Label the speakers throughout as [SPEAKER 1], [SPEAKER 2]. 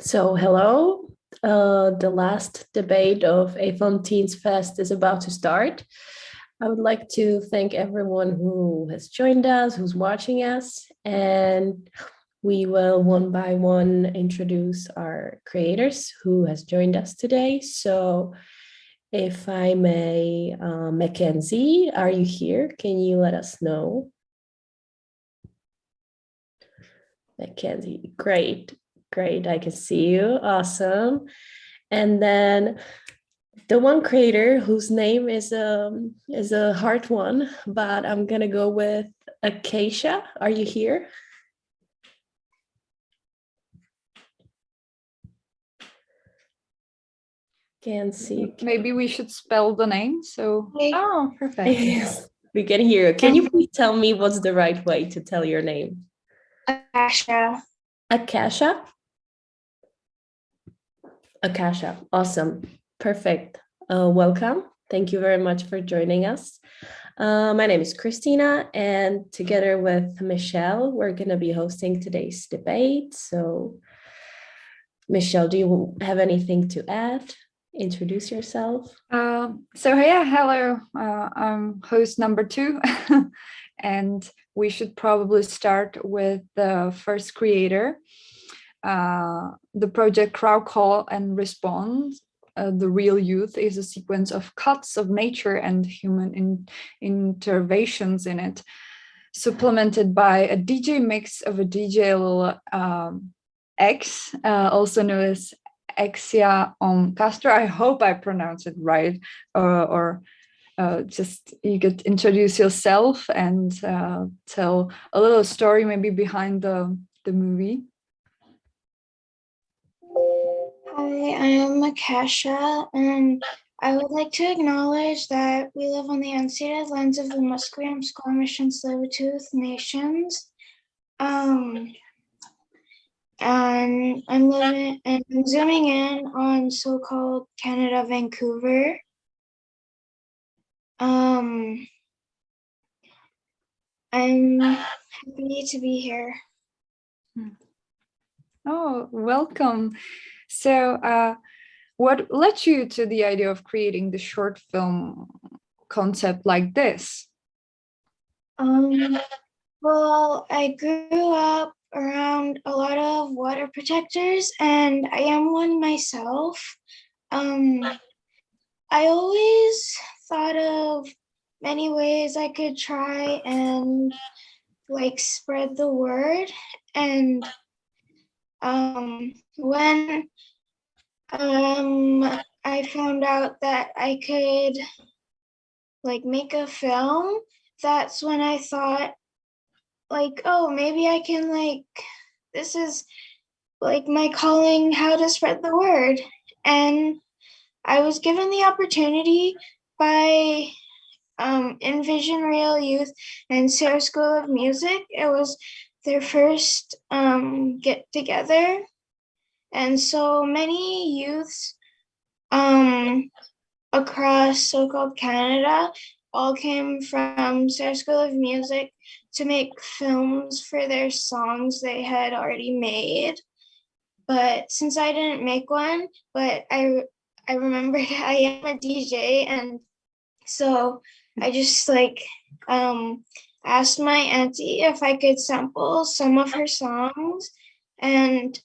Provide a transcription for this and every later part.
[SPEAKER 1] So, hello. The last debate of A-FilmTeensFest is about to start. I would like to thank everyone who has joined us, who's watching us, and we will one by one introduce our creators who has joined us today. So, if I may, Mackenzie, are you here? Can you let us know? Mackenzie, great, great. I can see you. Awesome. And then the one creator whose name is a hard one, but I'm gonna go with Acacia. Are you here? Can't see.
[SPEAKER 2] Maybe we should spell the name. So, oh, perfect.
[SPEAKER 1] Yes, we can hear you. Can you please tell me what's the right way to tell your name?
[SPEAKER 3] Acacia.
[SPEAKER 1] Acacia? Acacia. Awesome. Perfect. Welcome. Thank you very much for joining us. My name is Kristyna, and together with Michelle, we're going to be hosting today's debate. So, Michelle, do you have anything to add? Introduce yourself.
[SPEAKER 2] Hello. I'm host number 2, and we should probably start with the first creator. The project Crowd Call and Response. The Real Youth is a sequence of cuts of nature and human interventions in it, supplemented by a DJ mix of a DJ X, also known as Exia Castro. I hope I pronounced it right, or just you could introduce yourself and tell a little story maybe behind the movie.
[SPEAKER 3] Hi, I am Acacia, and I would like to acknowledge that we live on the unceded lands of the Musqueam, Squamish, and Tsleil-Waututh nations. And I'm zooming in on so-called Canada, Vancouver. I'm happy to be here.
[SPEAKER 2] Oh, welcome. So, what led you to the idea of creating the short film concept like this?
[SPEAKER 3] Well, I grew up around a lot of water protectors, and I am one myself. I always thought of many ways I could try and spread the word. And when I found out that I could make a film, that's when I thought oh, maybe I can this is my calling, how to spread the word. And I was given the opportunity by Envision Real Youth and Sarah School of Music. It was their first get together. And so many youths across so-called Canada all came from Sarah School of Music to make films for their songs they had already made. But since I didn't make one, but I remembered I am a DJ, and so I just asked my auntie if I could sample some of her songs, and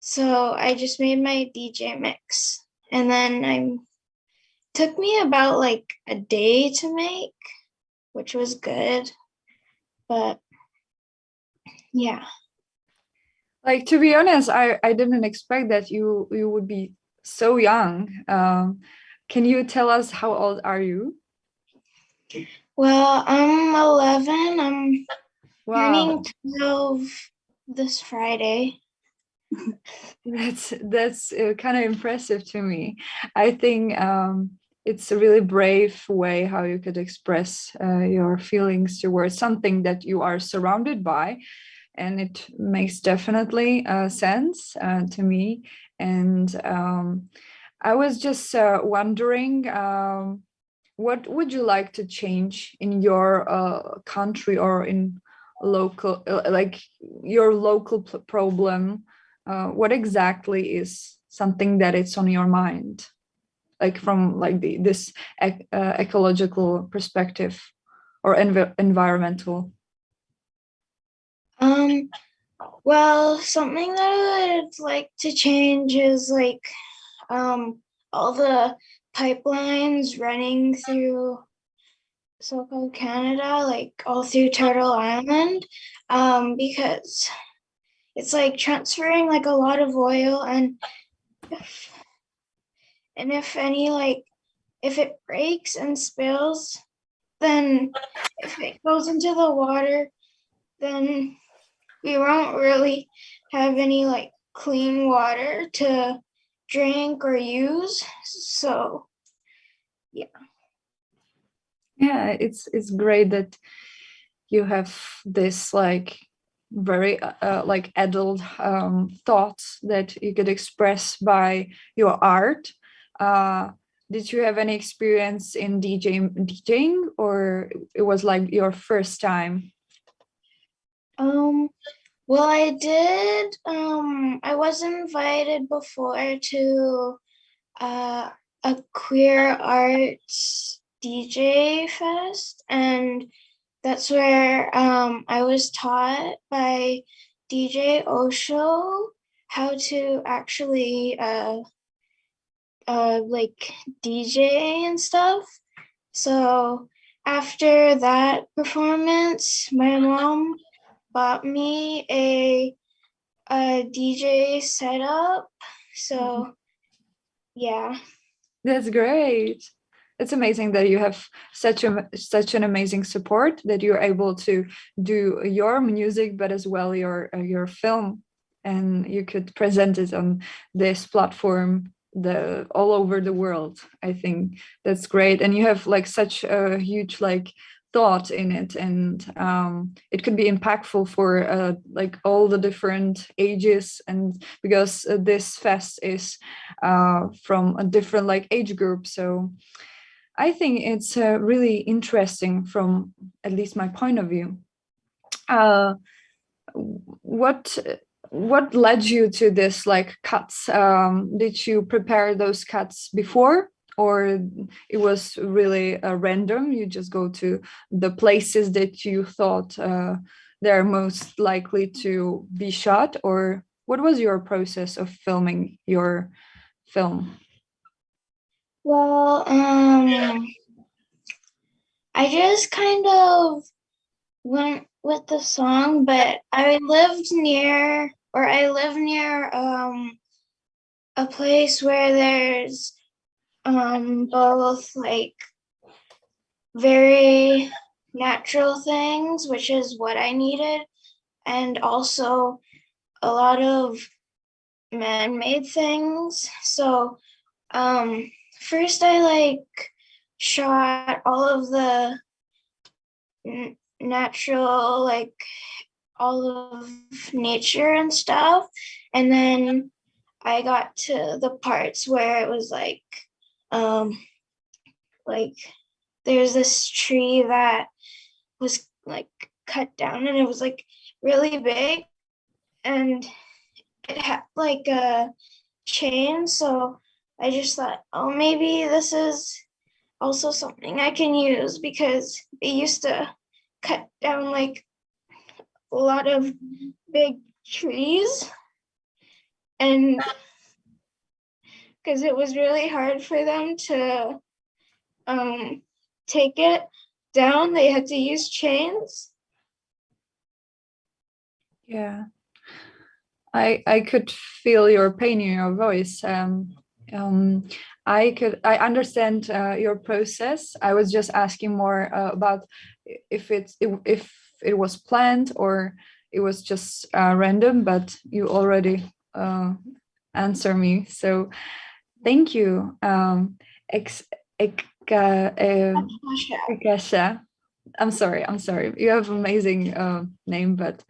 [SPEAKER 3] so I just made my DJ mix, and then took me about a day to make, which was good, but yeah.
[SPEAKER 2] To be honest, I didn't expect that you would be so young. Can you tell us how old are you?
[SPEAKER 3] Well, I'm 11. I'm turning 12 this Friday.
[SPEAKER 2] That's kind of impressive to me. I think it's a really brave way how you could express your feelings towards something that you are surrounded by, and it makes definitely sense to me. And I was just wondering, what would you like to change in your country or in local, like your local problem, what exactly is something that it's on your mind, like from like this ecological perspective or environmental?
[SPEAKER 3] Well, something that I would like to change is like all the pipelines running through so-called Canada, like all through Turtle Island, because it's like transferring like a lot of oil, and if any, like if it breaks and spills, then if it goes into the water, then we won't really have any like clean water to drink or use. So yeah.
[SPEAKER 2] Yeah, it's great that you have this like very like adult thoughts that you could express by your art. Did you have any experience in DJing, or it was like your first time?
[SPEAKER 3] Well, I did. I was invited before to a queer arts DJ fest, and that's where I was taught by DJ Osho how to actually like DJ and stuff. So after that performance, my mom bought me a DJ setup. So yeah.
[SPEAKER 2] That's great. It's amazing that you have such an amazing support, that you're able to do your music, but as well your film, and you could present it on this platform all over the world. I think that's great, and you have like such a huge like thought in it, and it could be impactful for like all the different ages, and because this fest is from a different like age group. So I think it's really interesting from at least my point of view. Uh, what what led you to this like cuts? Did you prepare those cuts before, or it was really random? You just go to the places that you thought they're most likely to be shot, or what was your process of filming your film?
[SPEAKER 3] Well, I just kind of went with the song, but I live near a place where there's both like very natural things, which is what I needed, and also a lot of man-made things. So first I like shot all of the natural, like all of nature and stuff, and then I got to the parts where it was like there's this tree that was like cut down, and it was like really big, and it had like a chain. So I just thought, oh, maybe this is also something I can use, because they used to cut down like a lot of big trees, and because it was really hard for them to take it down, they had to use chains.
[SPEAKER 2] Yeah, I could feel your pain in your voice. I understand your process. I was just asking more about if it was planned or it was just random, but you already answer me. So thank you. Ekasha. I'm sorry. You have amazing name, but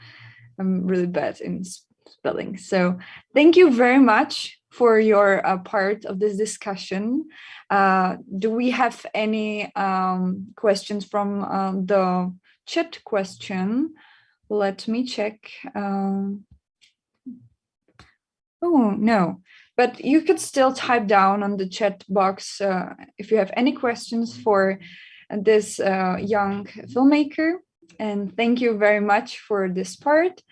[SPEAKER 2] I'm really bad in spelling. So thank you very much for your part of this discussion. Do we have any questions from the chat question? let me check. Oh, no, but you could still type down on the chat box if you have any questions for this young filmmaker. And thank you very much for this part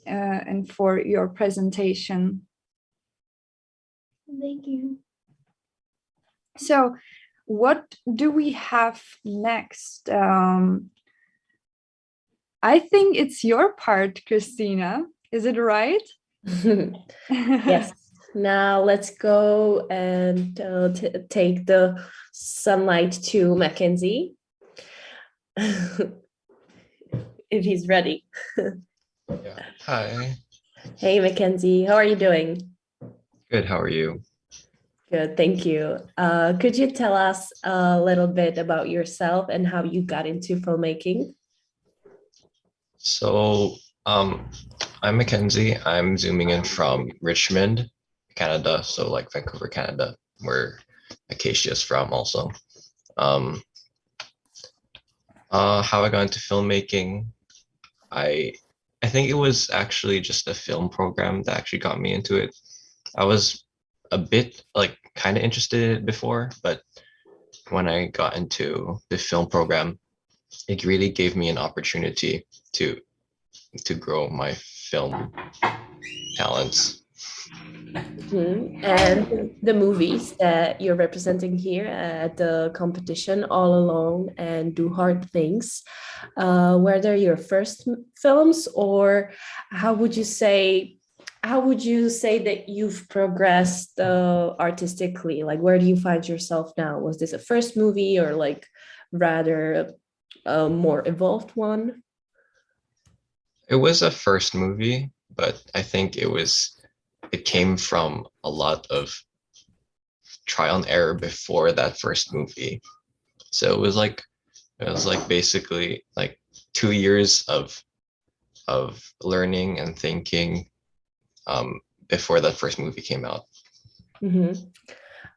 [SPEAKER 2] and for your presentation.
[SPEAKER 3] Thank you.
[SPEAKER 2] So what do we have next? I think it's your part, Kristyna. Is it right?
[SPEAKER 1] Yes. Now let's go and take the sunlight to Mackenzie. If he's ready.
[SPEAKER 4] Yeah. Hi.
[SPEAKER 1] Hey, Mackenzie, how are you doing?
[SPEAKER 4] Good. How are you?
[SPEAKER 1] Good, thank you. Could you tell us a little bit about yourself and how you got into filmmaking?
[SPEAKER 4] So, I'm Mackenzie. I'm zooming in from Richmond, Canada. So like Vancouver, Canada, where Acacia is from also. Um, how I got into filmmaking, I I think it was actually just a film program that actually got me into it. I was a bit like kind of interested in it before, but when I got into the film program, it really gave me an opportunity to grow my film talents.
[SPEAKER 1] And the movies that you're representing here at the competition, All Alone and Do Hard Things, were they your first films, or how would you say that you've progressed artistically? Like, where do you find yourself now? Was this a first movie or like rather a more evolved one?
[SPEAKER 4] It was a first movie, but I think it came from a lot of trial and error before that first movie. So it was like basically like 2 years of learning and thinking before that first movie came out.
[SPEAKER 1] Mhm.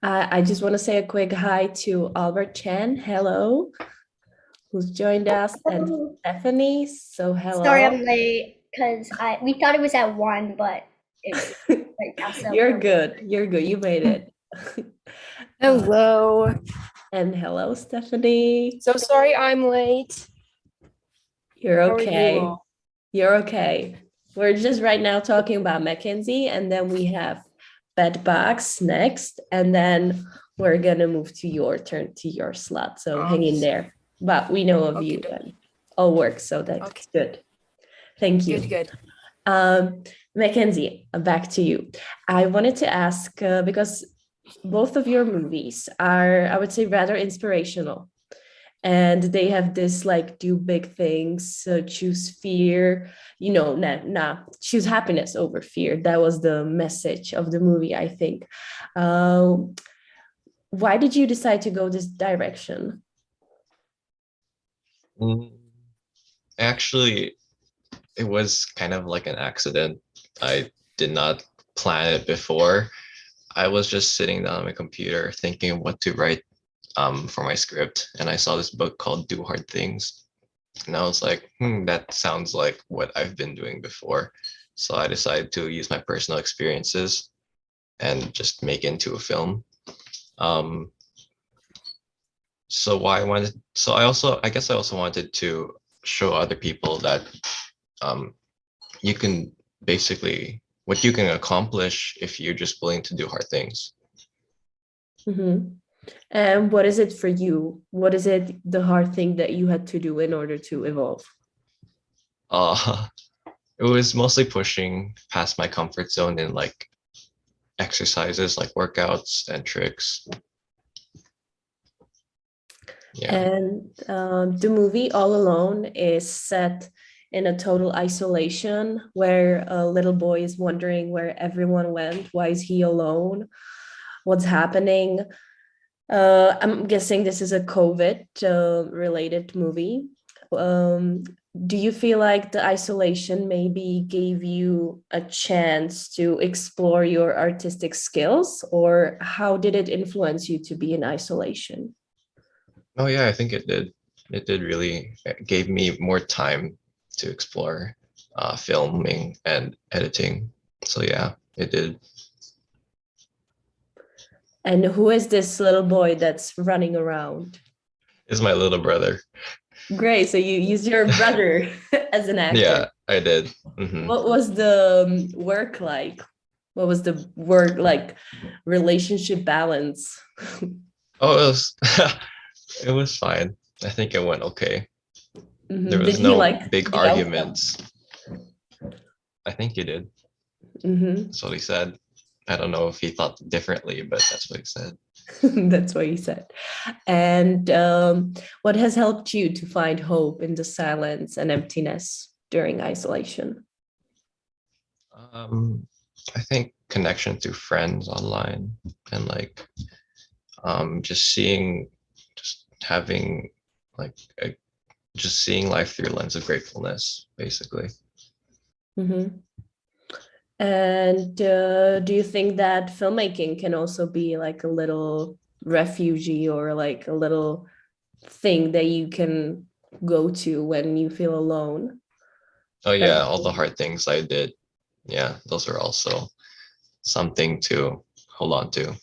[SPEAKER 1] I just want to say a quick hi to Albert Chen. Hello, who's joined us, and
[SPEAKER 5] Hello.
[SPEAKER 1] Stephanie. So hello.
[SPEAKER 5] Sorry I'm late because we thought it was at 1, but it's right now. So
[SPEAKER 1] You're good. You're good. You made it.
[SPEAKER 6] Hello.
[SPEAKER 1] And hello, Stephanie.
[SPEAKER 6] So sorry I'm late.
[SPEAKER 1] You're
[SPEAKER 6] How are you
[SPEAKER 1] okay.
[SPEAKER 6] all?
[SPEAKER 1] You're okay. We're just right now talking about Mackenzie, and then we have Bedbugs next, and then we're gonna move to your turn, to your slot. So hang in there. But we know of you
[SPEAKER 6] Okay.
[SPEAKER 1] and all works, so that's
[SPEAKER 6] Okay.
[SPEAKER 1] good. Thank you.
[SPEAKER 6] Good.
[SPEAKER 1] Mackenzie, back to you. I wanted to ask because both of your movies are, I would say, rather inspirational, and they have this like do big things, choose fear, choose happiness over fear. That was the message of the movie, I think. Why did you decide to go this direction?
[SPEAKER 4] Actually, it was kind of like an accident. I did not plan it before. I was just sitting down on my computer thinking of what to write for my script, and I saw this book called Do Hard Things, and I was like, that sounds like what I've been doing before. So I decided to use my personal experiences and just make it into a film. Um, I guess I also wanted to show other people that um, you can basically what you can accomplish if you're just willing to do hard things.
[SPEAKER 1] Mm-hmm. And what is it for you? What is it, the hard thing that you had to do in order to evolve?
[SPEAKER 4] Uh, it was mostly pushing past my comfort zone in like exercises, like workouts and tricks. Yeah.
[SPEAKER 1] And the movie All Alone is set in a total isolation where a little boy is wondering where everyone went. Why is he alone? What's happening? I'm guessing this is a COVID related movie. Do you feel like the isolation maybe gave you a chance to explore your artistic skills, or how did it influence you to be in isolation?
[SPEAKER 4] Oh yeah, I think it did. It did really. It gave me more time to explore filming and editing. So yeah, it did.
[SPEAKER 1] And who is this little boy that's running around?
[SPEAKER 4] It's my little brother.
[SPEAKER 1] Great. So you use your brother as an actor.
[SPEAKER 4] Yeah, I did. Mhm.
[SPEAKER 1] What was the work like? What was the work like relationship balance?
[SPEAKER 4] Oh, it was fine. I think it went okay. There
[SPEAKER 1] Did
[SPEAKER 4] was
[SPEAKER 1] he
[SPEAKER 4] no
[SPEAKER 1] like
[SPEAKER 4] big
[SPEAKER 1] the outcome?
[SPEAKER 4] arguments. I think he did.
[SPEAKER 1] Mhm.
[SPEAKER 4] That's what he said. I don't know if he thought differently, but that's what he said.
[SPEAKER 1] That's what he said. And what has helped you to find hope in the silence and emptiness during isolation?
[SPEAKER 4] I think connection through friends online and like just having like just seeing life through a lens of gratefulness, basically.
[SPEAKER 1] Mhm. And do you think that filmmaking can also be like a little refugee or like a little thing that you can go to when you feel alone?
[SPEAKER 4] Oh
[SPEAKER 1] Like,
[SPEAKER 4] yeah, all the hard things I did. Yeah, those are also something to hold on to.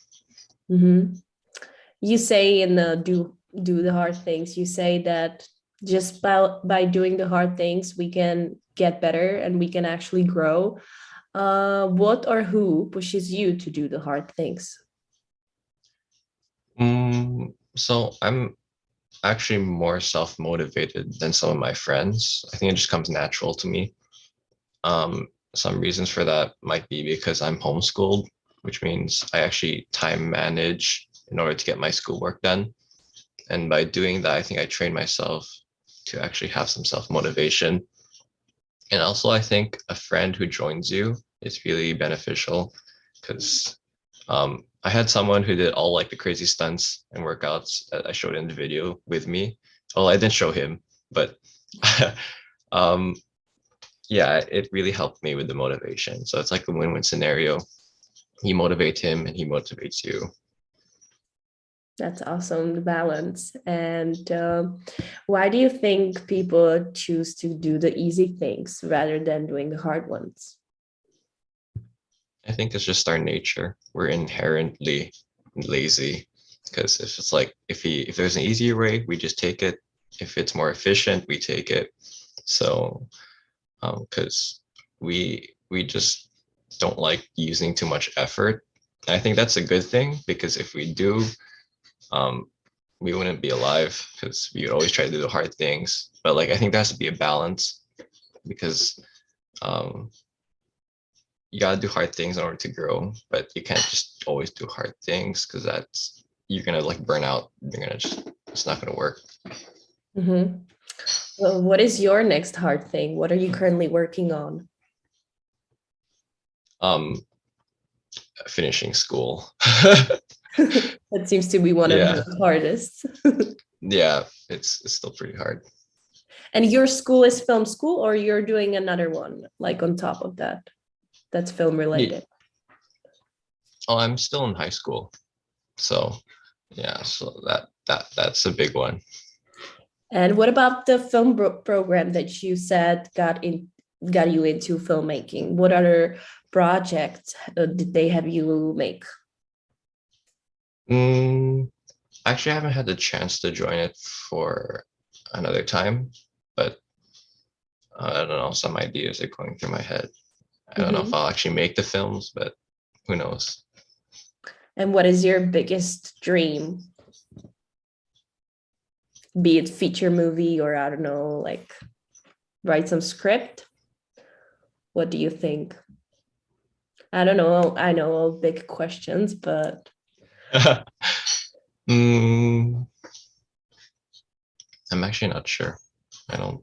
[SPEAKER 1] mhm. You say in the do the hard things, you say that just by doing the hard things, we can get better and we can actually grow. What or who pushes you to do the hard things?
[SPEAKER 4] So I'm actually more self-motivated than some of my friends. I think it just comes natural to me. Some reasons for that might be because I'm homeschooled, which means I actually time manage in order to get my schoolwork done. And by doing that, I think I train myself to actually have some self-motivation. And also, I think a friend who joins you is really beneficial because I had someone who did all like the crazy stunts and workouts that I showed in the video with me. Well, I didn't show him, but um, yeah, it really helped me with the motivation. So it's like a win-win scenario. You motivate him and he motivates you.
[SPEAKER 1] That's awesome, the balance. And why do you think people choose to do the easy things rather than doing the hard ones?
[SPEAKER 4] I think it's just our nature. We're inherently lazy because if it's like if there's an easier way, we just take it. If it's more efficient, we take it. So because we just don't like using too much effort. And I think that's a good thing because if we do, um, we wouldn't be alive because we would always try to do the hard things. But like I think there has to be a balance because um, you gotta do hard things in order to grow, but you can't just always do hard things because that's you're gonna like burn out. You're gonna just it's not gonna work.
[SPEAKER 1] Mhm. Well, what is your next hard thing? What are you currently working on?
[SPEAKER 4] Um, finishing school.
[SPEAKER 1] That seems to be one of
[SPEAKER 4] Yeah,
[SPEAKER 1] the hardest.
[SPEAKER 4] yeah, it's still pretty hard.
[SPEAKER 1] And your school is film school, or you're doing another one like on top of that? That's film related.
[SPEAKER 4] Oh, I'm still in high school, so yeah, so that's a big one.
[SPEAKER 1] And what about the film program that you said got you into filmmaking? What other projects did they have you make?
[SPEAKER 4] Mm, actually, I haven't had the chance to join it for another time, but I don't know. Some ideas are going through my head. I don't know if
[SPEAKER 1] Mhm.
[SPEAKER 4] I'll actually make the films, but who knows?
[SPEAKER 1] And what is your biggest dream? Be it feature movie or I don't know, like write some script. What do you think? I don't know. I know all big questions, but
[SPEAKER 4] mm, I'm actually not sure. I don't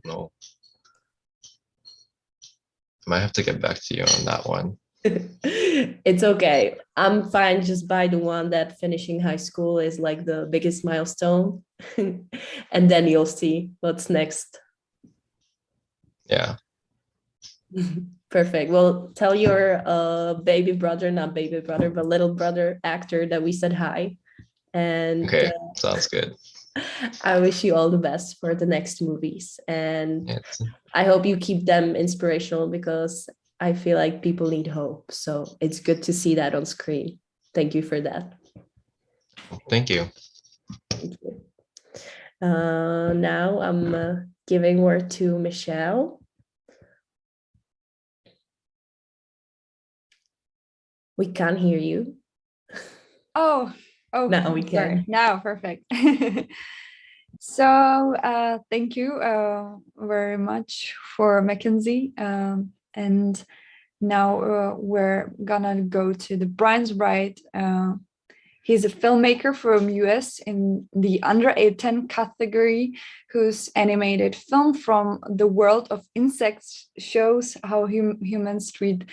[SPEAKER 4] know. I might have to get back to you on that one.
[SPEAKER 1] it's okay. I'm fine just by the one that finishing high school is like the biggest milestone. And then you'll see what's next.
[SPEAKER 4] Yeah.
[SPEAKER 1] Perfect. Well, tell your baby brother, not baby brother, but little brother actor that we said hi. And
[SPEAKER 4] Okay. Sounds good.
[SPEAKER 1] I wish you all the best for the next movies, and
[SPEAKER 4] Yes.
[SPEAKER 1] I hope you keep them inspirational because I feel like people need hope. So it's good to see that on screen. Thank you for that.
[SPEAKER 4] Thank you.
[SPEAKER 1] Thank you. Now I'm giving word to Michelle. We can't hear you.
[SPEAKER 2] Oh,
[SPEAKER 1] Now we
[SPEAKER 2] sorry.
[SPEAKER 1] can.
[SPEAKER 2] Now, perfect. So thank you very much for Mackenzie. And now we're gonna go to the Bryn's Wright. He's a filmmaker from US in the under 10 category, whose animated film from the world of insects shows how humans treat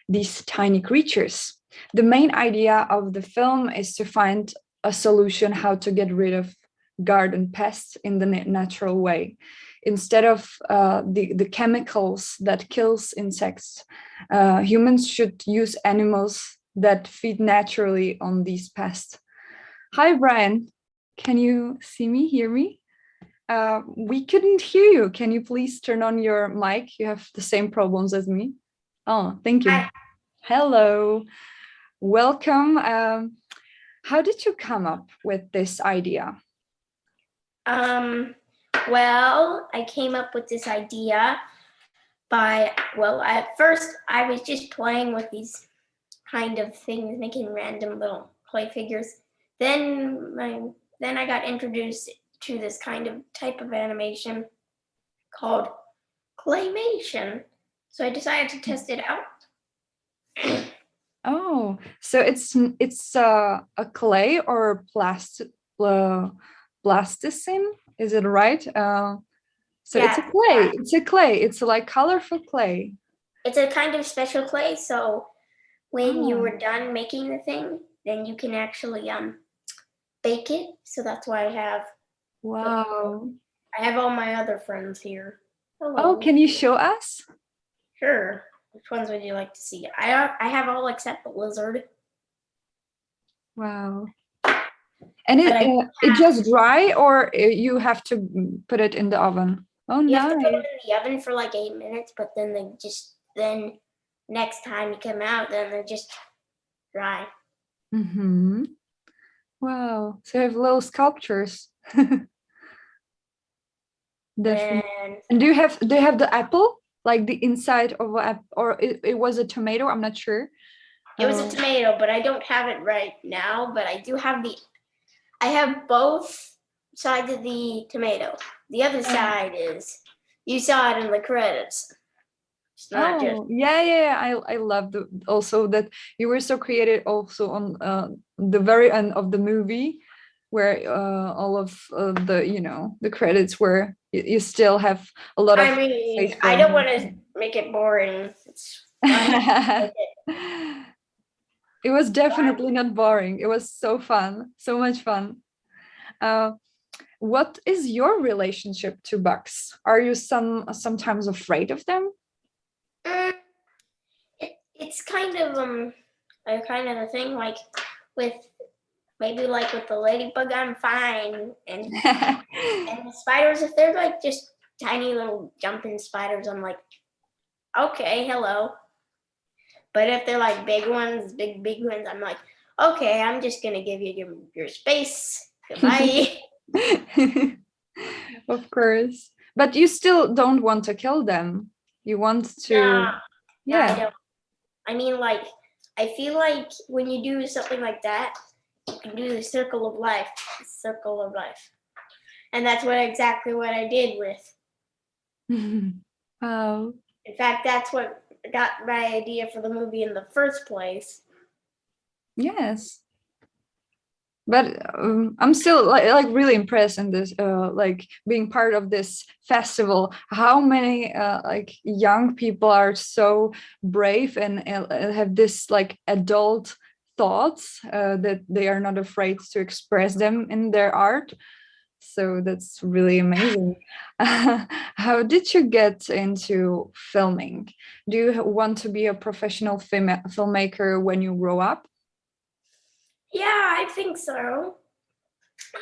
[SPEAKER 2] these tiny creatures. The main idea of the film is to find a solution how to get rid of garden pests in the natural way. Instead of the chemicals that kills insects, humans should use animals that feed naturally on these pests. Hi, Bryn. Can you see me, hear me? We couldn't hear you. Can you please turn on your mic? You have the same problems as me. Oh, thank you.
[SPEAKER 5] Hi.
[SPEAKER 2] Hello. Welcome. How did you come up with this idea?
[SPEAKER 5] Well, I came up with this idea at first I was just playing with these kind of things, making random little play figures. Then I got introduced to this kind of type of animation called claymation. So I decided to test it out.
[SPEAKER 2] Oh, so it's a clay or plasticine? Is it right? So it's a
[SPEAKER 5] Yeah,
[SPEAKER 2] clay.
[SPEAKER 5] yeah.
[SPEAKER 2] It's a clay. It's like colorful clay.
[SPEAKER 5] It's a kind of special clay, so when you
[SPEAKER 2] Oh.
[SPEAKER 5] were done making the thing, then you can actually bake it. So that's why
[SPEAKER 2] Wow.
[SPEAKER 5] I have all my other friends here.
[SPEAKER 2] Oh,
[SPEAKER 5] Hello.
[SPEAKER 2] can you show us?
[SPEAKER 5] Sure. Which ones would you like to see? I have all except the lizard.
[SPEAKER 2] Wow. And
[SPEAKER 5] But
[SPEAKER 2] it just dry, or you have to put it in the oven? Oh,
[SPEAKER 5] you have to put it
[SPEAKER 2] nice.
[SPEAKER 5] in the oven for like 8 minutes, but then next time you come out, then they're just dry.
[SPEAKER 2] Mm-hmm. Wow. So you have little sculptures. Definitely. And do you have the apple, like the inside of an apple, or it was a tomato? I'm not sure.
[SPEAKER 5] It was a tomato, but I don't have it right now. But I have both sides of the tomato. The other side is, you saw it in the credits. It's not just.
[SPEAKER 2] Oh, yeah. I love also that you were so creative also on the very end of the movie, where all of the credits where you still have a lot of
[SPEAKER 5] I mean,
[SPEAKER 2] space
[SPEAKER 5] I
[SPEAKER 2] for
[SPEAKER 5] don't want to make it boring. It's fun.
[SPEAKER 2] It was definitely not boring. It was so fun, so much fun. What is your relationship to bugs? Are you sometimes afraid of them?
[SPEAKER 5] It's kind of the thing, like with with the ladybug, I'm fine, and the spiders, if they're like just tiny little jumping spiders, I'm like, okay, hello. But if they're like big ones, big ones, I'm like, okay, I'm just gonna give you your space. Goodbye.
[SPEAKER 2] Of course. But you still don't want to kill them. You want to,
[SPEAKER 5] No, I
[SPEAKER 2] yeah.
[SPEAKER 5] don't. I mean, like, I feel like when you do something like that, you can do the circle of life. And that's exactly what I did with.
[SPEAKER 2] Wow.
[SPEAKER 5] In fact, that's what got my idea for the movie in the first place.
[SPEAKER 2] Yes. But I'm still like really impressed in this, like being part of this festival. How many like young people are so brave and have this like adult thoughts that they are not afraid to express them in their art. So that's really amazing. How did you get into filming? Do you want to be a professional filmmaker when you grow up?
[SPEAKER 5] Yeah, I think so.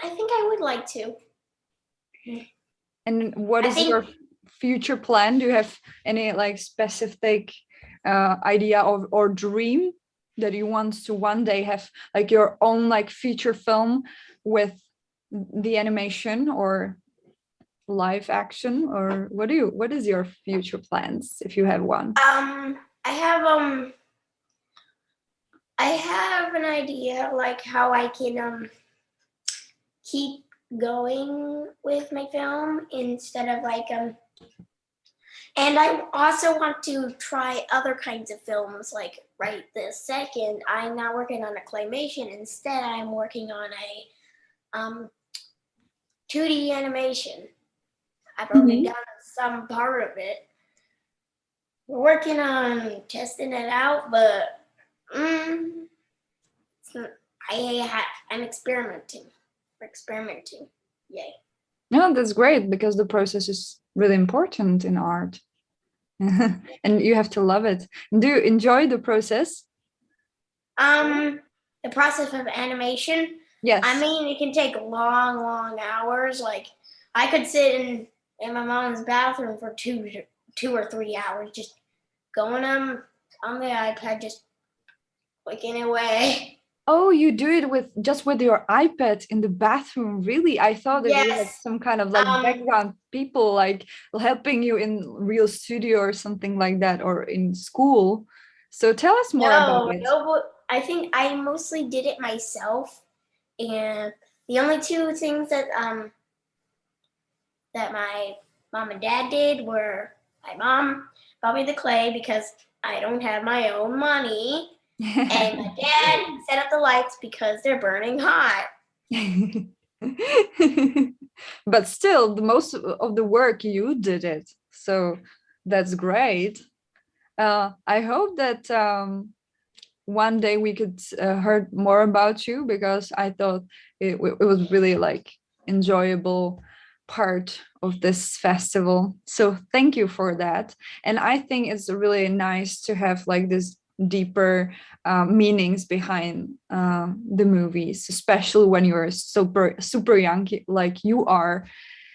[SPEAKER 5] I think I would like to.
[SPEAKER 2] And what
[SPEAKER 5] I
[SPEAKER 2] is
[SPEAKER 5] think-
[SPEAKER 2] your future plan? Do you have any like specific idea or dream that you want to one day have like your own like feature film with the animation or live action, or what is your future plans if you have one?
[SPEAKER 5] I have an idea like how I can keep going with my film instead of like and I also want to try other kinds of films like right this second. I'm not working on a claymation. Instead, I'm working on a 2D animation. I've already done some part of it. We're working on testing it out, but I'm experimenting. We're experimenting. Yay.
[SPEAKER 2] No, that's great because the process is really important in art. And you have to love it. Do you enjoy the process?
[SPEAKER 5] The process of animation.
[SPEAKER 2] Yes.
[SPEAKER 5] I mean, it can take long hours. Like, I could sit in my mom's bathroom for 2 or 3 hours, just going on the iPad, just clicking away.
[SPEAKER 2] Oh, you do it with your iPad in the bathroom. Really? I thought it was like
[SPEAKER 5] Yes.
[SPEAKER 2] some kind of like background people like helping you in real studio or something like that, or in school. So tell us more about it.
[SPEAKER 5] No, but I think I mostly did it myself. And the only two things that my mom and dad did were my mom bought me the clay because I don't have my own money. And my dad set up the lights because they're burning hot.
[SPEAKER 2] But still, the most of the work you did it. So that's great. I hope that one day we could hear more about you, because I thought it was really like enjoyable part of this festival. So thank you for that. And I think it's really nice to have like this deeper meanings behind the movies, especially when you're super young like you are.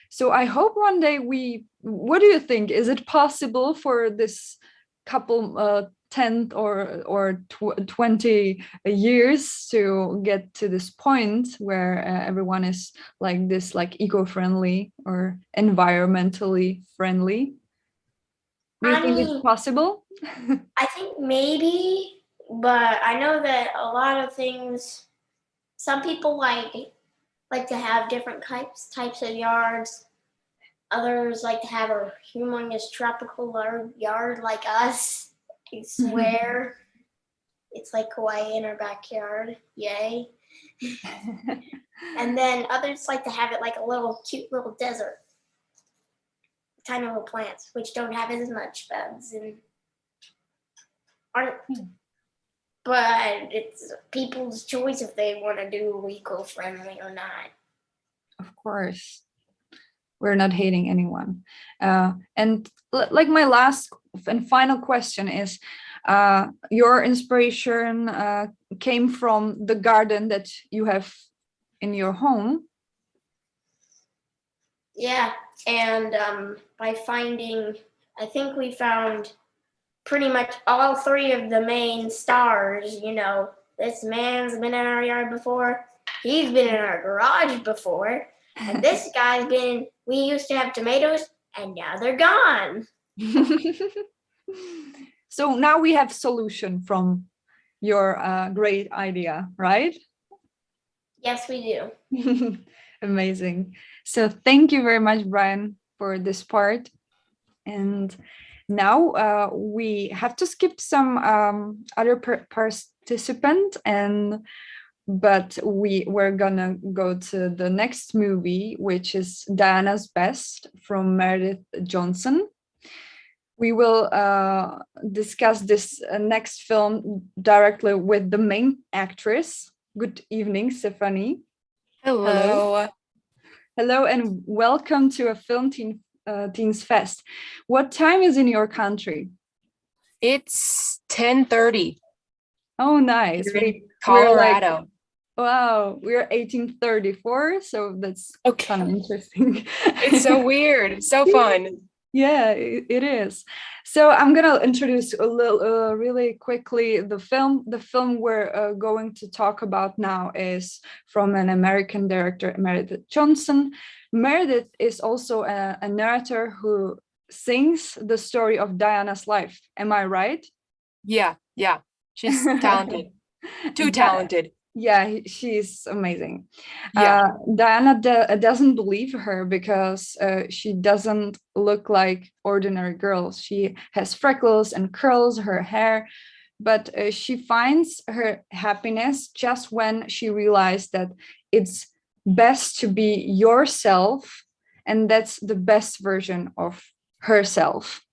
[SPEAKER 2] So I hope one day what do you think, is it possible for this couple 10 or 20 years to get to this point where everyone is like this, like eco-friendly or environmentally friendly? Do you think it's possible?
[SPEAKER 5] I think maybe, but I know that a lot of things, some people like to have different types of yards. Others like to have a humongous tropical yard like us. I swear. It's like Hawaii in our backyard. Yay. And then others like to have it like a little cute little desert. Tiny little plants, which don't have as much bugs and aren't. But it's people's choice if they want to do eco-friendly or not.
[SPEAKER 2] Of course. We're not hating anyone. And like my last and final question is, your inspiration came from the garden that you have in your home.
[SPEAKER 5] Yeah, and I think we found pretty much all 3 of the main stars. You know, this man's been in our yard before. He's been in our garage before. And this guy's we used to have tomatoes and now they're gone.
[SPEAKER 2] So now we have solution from your great idea, right?
[SPEAKER 5] Yes, we do.
[SPEAKER 2] Amazing. So thank you very much, Bryn, for this part. And now we have to skip some other participant, but we're gonna go to the next movie, which is Diana's Best from Meredith Johnson. We will discuss this next film directly with the main actress. Good evening, Stephanie.
[SPEAKER 6] Hello.
[SPEAKER 2] Hello, and welcome to A-FilmTeensFest Fest. What time is in your country?
[SPEAKER 6] It's 10:30
[SPEAKER 2] Oh, nice.
[SPEAKER 6] in Colorado.
[SPEAKER 2] Wow, we're 1834, so that's
[SPEAKER 6] Okay.
[SPEAKER 2] kind of interesting.
[SPEAKER 6] It's so weird. So fun.
[SPEAKER 2] Yeah, it is. So I'm gonna introduce a little, really quickly the film. The film we're going to talk about now is from an American director, Meredith Johnson. Meredith is also a narrator who sings the story of Diana's life. Am I right?
[SPEAKER 6] Yeah. She's talented. Too talented.
[SPEAKER 2] Yeah, she's amazing.
[SPEAKER 6] Yeah.
[SPEAKER 2] Diana doesn't believe her because she doesn't look like ordinary girls. She has freckles and curls her hair, but she finds her happiness just when she realized that it's best to be yourself, and that's the best version of herself.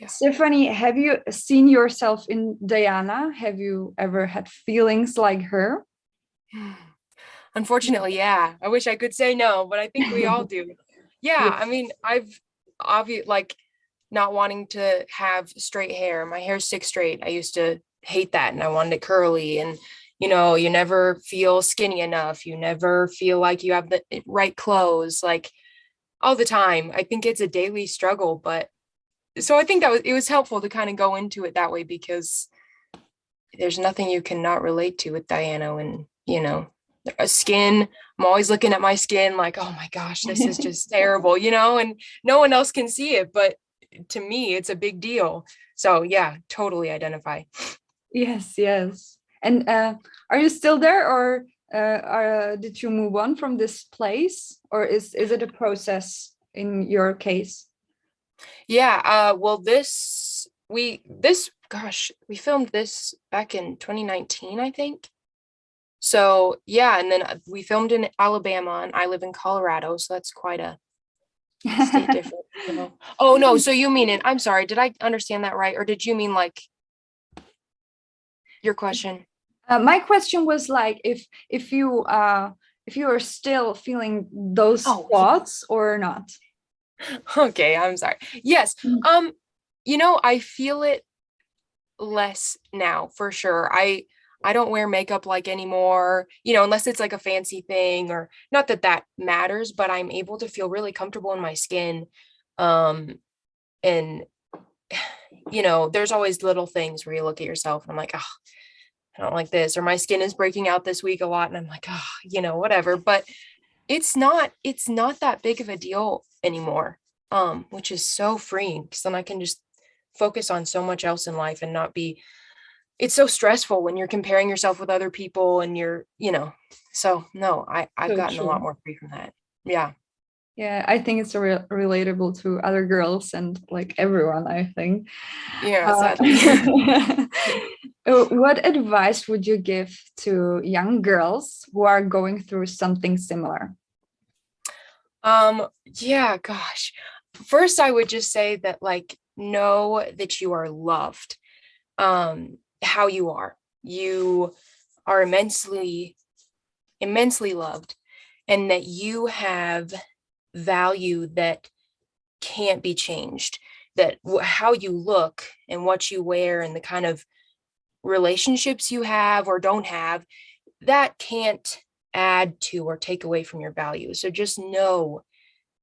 [SPEAKER 6] Yeah.
[SPEAKER 2] Stephanie, have you seen yourself in Diana? Have you ever had feelings like her?
[SPEAKER 6] Unfortunately, yeah. I wish I could say no, but I think we all do. Yeah,
[SPEAKER 2] Yes.
[SPEAKER 6] I mean, I've obviously like not wanting to have straight hair. My hair's 6 straight. I used to hate that and I wanted it curly. And you never feel skinny enough. You never feel like you have the right clothes, like all the time. I think it's a daily struggle, but so I think it was helpful to kind of go into it that way because there's nothing you cannot relate to with Diana and a skin. I'm always looking at my skin like, oh my gosh, this is just terrible, and no one else can see it, but to me it's a big deal. So yeah, totally identify.
[SPEAKER 2] Yes. And are you still there, or did you move on from this place, or is it a process in your case?
[SPEAKER 6] Yeah, well we filmed this back in 2019, I think. So yeah, and then we filmed in Alabama and I live in Colorado, so that's quite a state difference. Oh no, so you mean it? I'm sorry, did I understand that right? Or did you mean like your question?
[SPEAKER 2] My question was like if you are still feeling those thoughts or not.
[SPEAKER 6] Okay, I'm sorry. Yes. I feel it less now for sure. I don't wear makeup like anymore, unless it's like a fancy thing, or not that matters, but I'm able to feel really comfortable in my skin. And there's always little things where you look at yourself and I'm like, oh, I don't like this, or my skin is breaking out this week a lot and I'm like, oh, whatever. But it's not that big of a deal anymore, which is so freeing because then I can just focus on so much else in life and not be, it's so stressful when you're comparing yourself with other people and you're, so no, I've
[SPEAKER 2] So
[SPEAKER 6] gotten
[SPEAKER 2] true.
[SPEAKER 6] a lot more free from that. Yeah.
[SPEAKER 2] Yeah, I think it's relatable to other girls and like everyone, I think.
[SPEAKER 6] Yeah, sadly.
[SPEAKER 2] What advice would you give to young girls who are going through something similar?
[SPEAKER 6] Yeah, gosh. First, I would just say that like, know that you are loved. How you are. You are immensely loved, and that you have value that can't be changed, that how you look and what you wear and the kind of relationships you have or don't have, that can't add to or take away from your value. So just know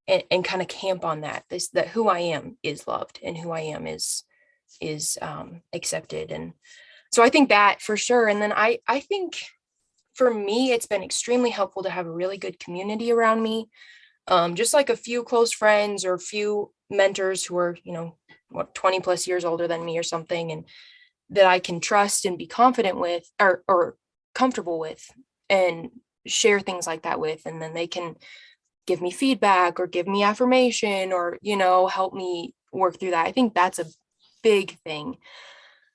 [SPEAKER 6] and kind of camp on that who I am is loved and who I am is accepted. And so I think that for sure. And then I think for me, it's been extremely helpful to have a really good community around me. Just like a few close friends or a few mentors who are, 20 plus years older than me or something, and that I can trust and be confident with or comfortable with and share things like that with. And then they can give me feedback or give me affirmation or, help me work through that. I think that's a big thing,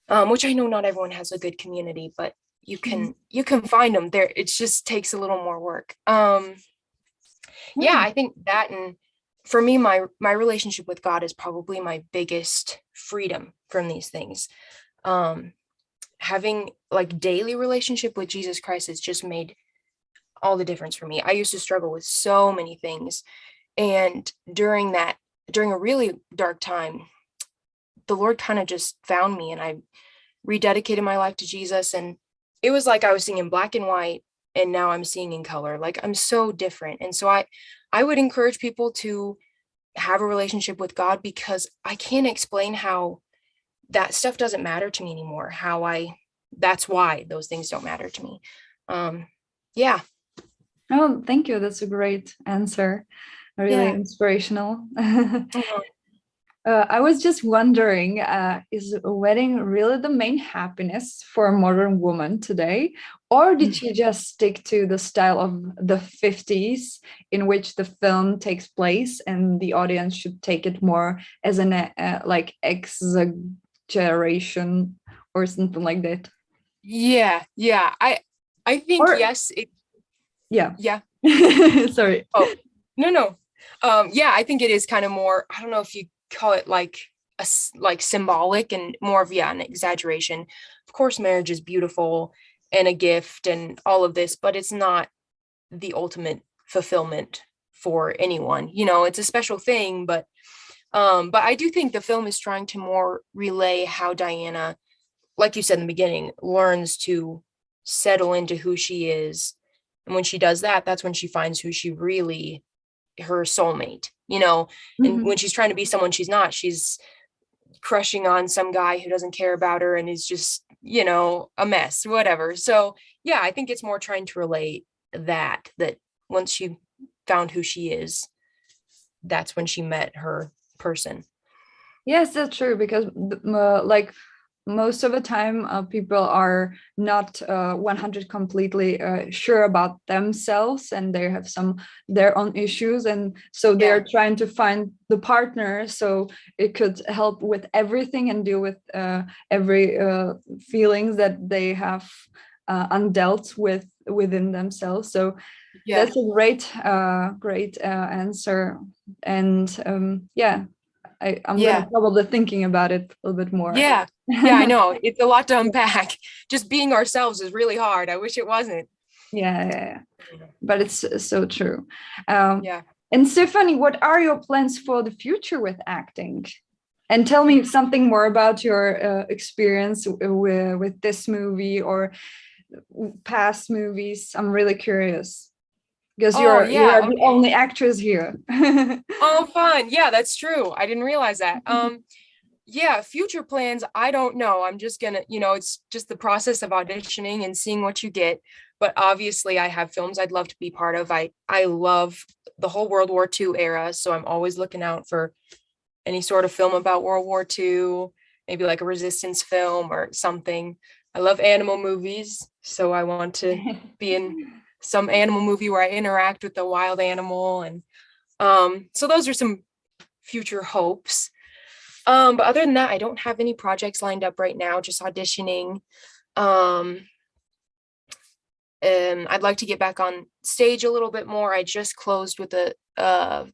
[SPEAKER 6] which I know not everyone has a good community, but you can find them there. It just takes a little more work. Yeah, I think that, and for me, my relationship with God is probably my biggest freedom from these things. Having like daily relationship with Jesus Christ has just made all the difference for me. I used to struggle with so many things, and during a really dark time, the Lord kind of just found me, and I rededicated my life to Jesus. And it was like I was seeing in black and white, and now I'm seeing in color. Like, I'm so different. And so I would encourage people to have a relationship with God, because I can't explain how that stuff doesn't matter to me anymore. That's why those things don't matter to me. Yeah.
[SPEAKER 2] Oh, thank you. That's a great answer. Really
[SPEAKER 6] Yeah.
[SPEAKER 2] inspirational.
[SPEAKER 6] Mhm.
[SPEAKER 2] I was just wondering, is a wedding really the main happiness for a modern woman today? Or did you just stick to the style of the 50s in which the film takes place and the audience should take it more as an like exaggeration or something like that?
[SPEAKER 6] Yeah. I think,
[SPEAKER 2] Or
[SPEAKER 6] yes.
[SPEAKER 2] yeah.
[SPEAKER 6] Yeah.
[SPEAKER 2] Sorry.
[SPEAKER 6] Oh, no. Yeah, I think it is kind of more, I don't know if you call it like like symbolic and more of, an exaggeration. Of course, marriage is beautiful and a gift and all of this, but it's not the ultimate fulfillment for anyone. It's a special thing, but I do think the film is trying to more relay how Diana, like you said in the beginning, learns to settle into who she is. And when she does that, that's when she finds who she really, her soulmate, and when she's trying to be someone she's not, she's crushing on some guy who doesn't care about her and is just, a mess, whatever. So yeah, I think it's more trying to relate that once she found who she is, that's when she met her person.
[SPEAKER 2] Yes, that's true, because like most of the time people are not 100 completely sure about themselves, and they have their own issues, and so they're trying to find the partner so it could help with everything and deal with every feelings that they have undealt with within themselves. So that's a great answer. And I'm gonna probably thinking about it a little bit more.
[SPEAKER 6] Yeah, I know. It's a lot to unpack. Just being ourselves is really hard. I wish it wasn't.
[SPEAKER 2] Yeah. But it's so true.
[SPEAKER 6] Yeah.
[SPEAKER 2] And Stephanie, what are your plans for the future with acting? And tell me something more about your experience with this movie or past movies. I'm really curious, because you are the only actress here.
[SPEAKER 6] Oh, fun. Yeah, that's true. I didn't realize that. Future plans, I don't know. I'm just gonna, it's just the process of auditioning and seeing what you get. But obviously I have films I'd love to be part of. I love the whole World War II era, so I'm always looking out for any sort of film about World War II, maybe like a resistance film or something. I love animal movies, so I want to be in some animal movie where I interact with the wild animal. And so those are some future hopes. But other than that, I don't have any projects lined up right now, just auditioning. And I'd like to get back on stage a little bit more. I just closed with a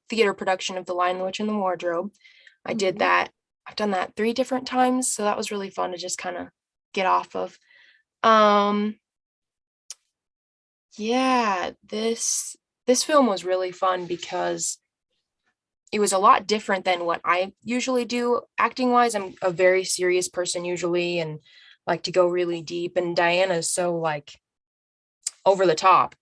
[SPEAKER 6] theater production of The Lion, the Witch, and the Wardrobe. I did that. I've done that 3 different times, so that was really fun to just kind of get off of. This film was really fun because it was a lot different than what I usually do acting wise. I'm a very serious person usually and like to go really deep, and Diana's so like over the top.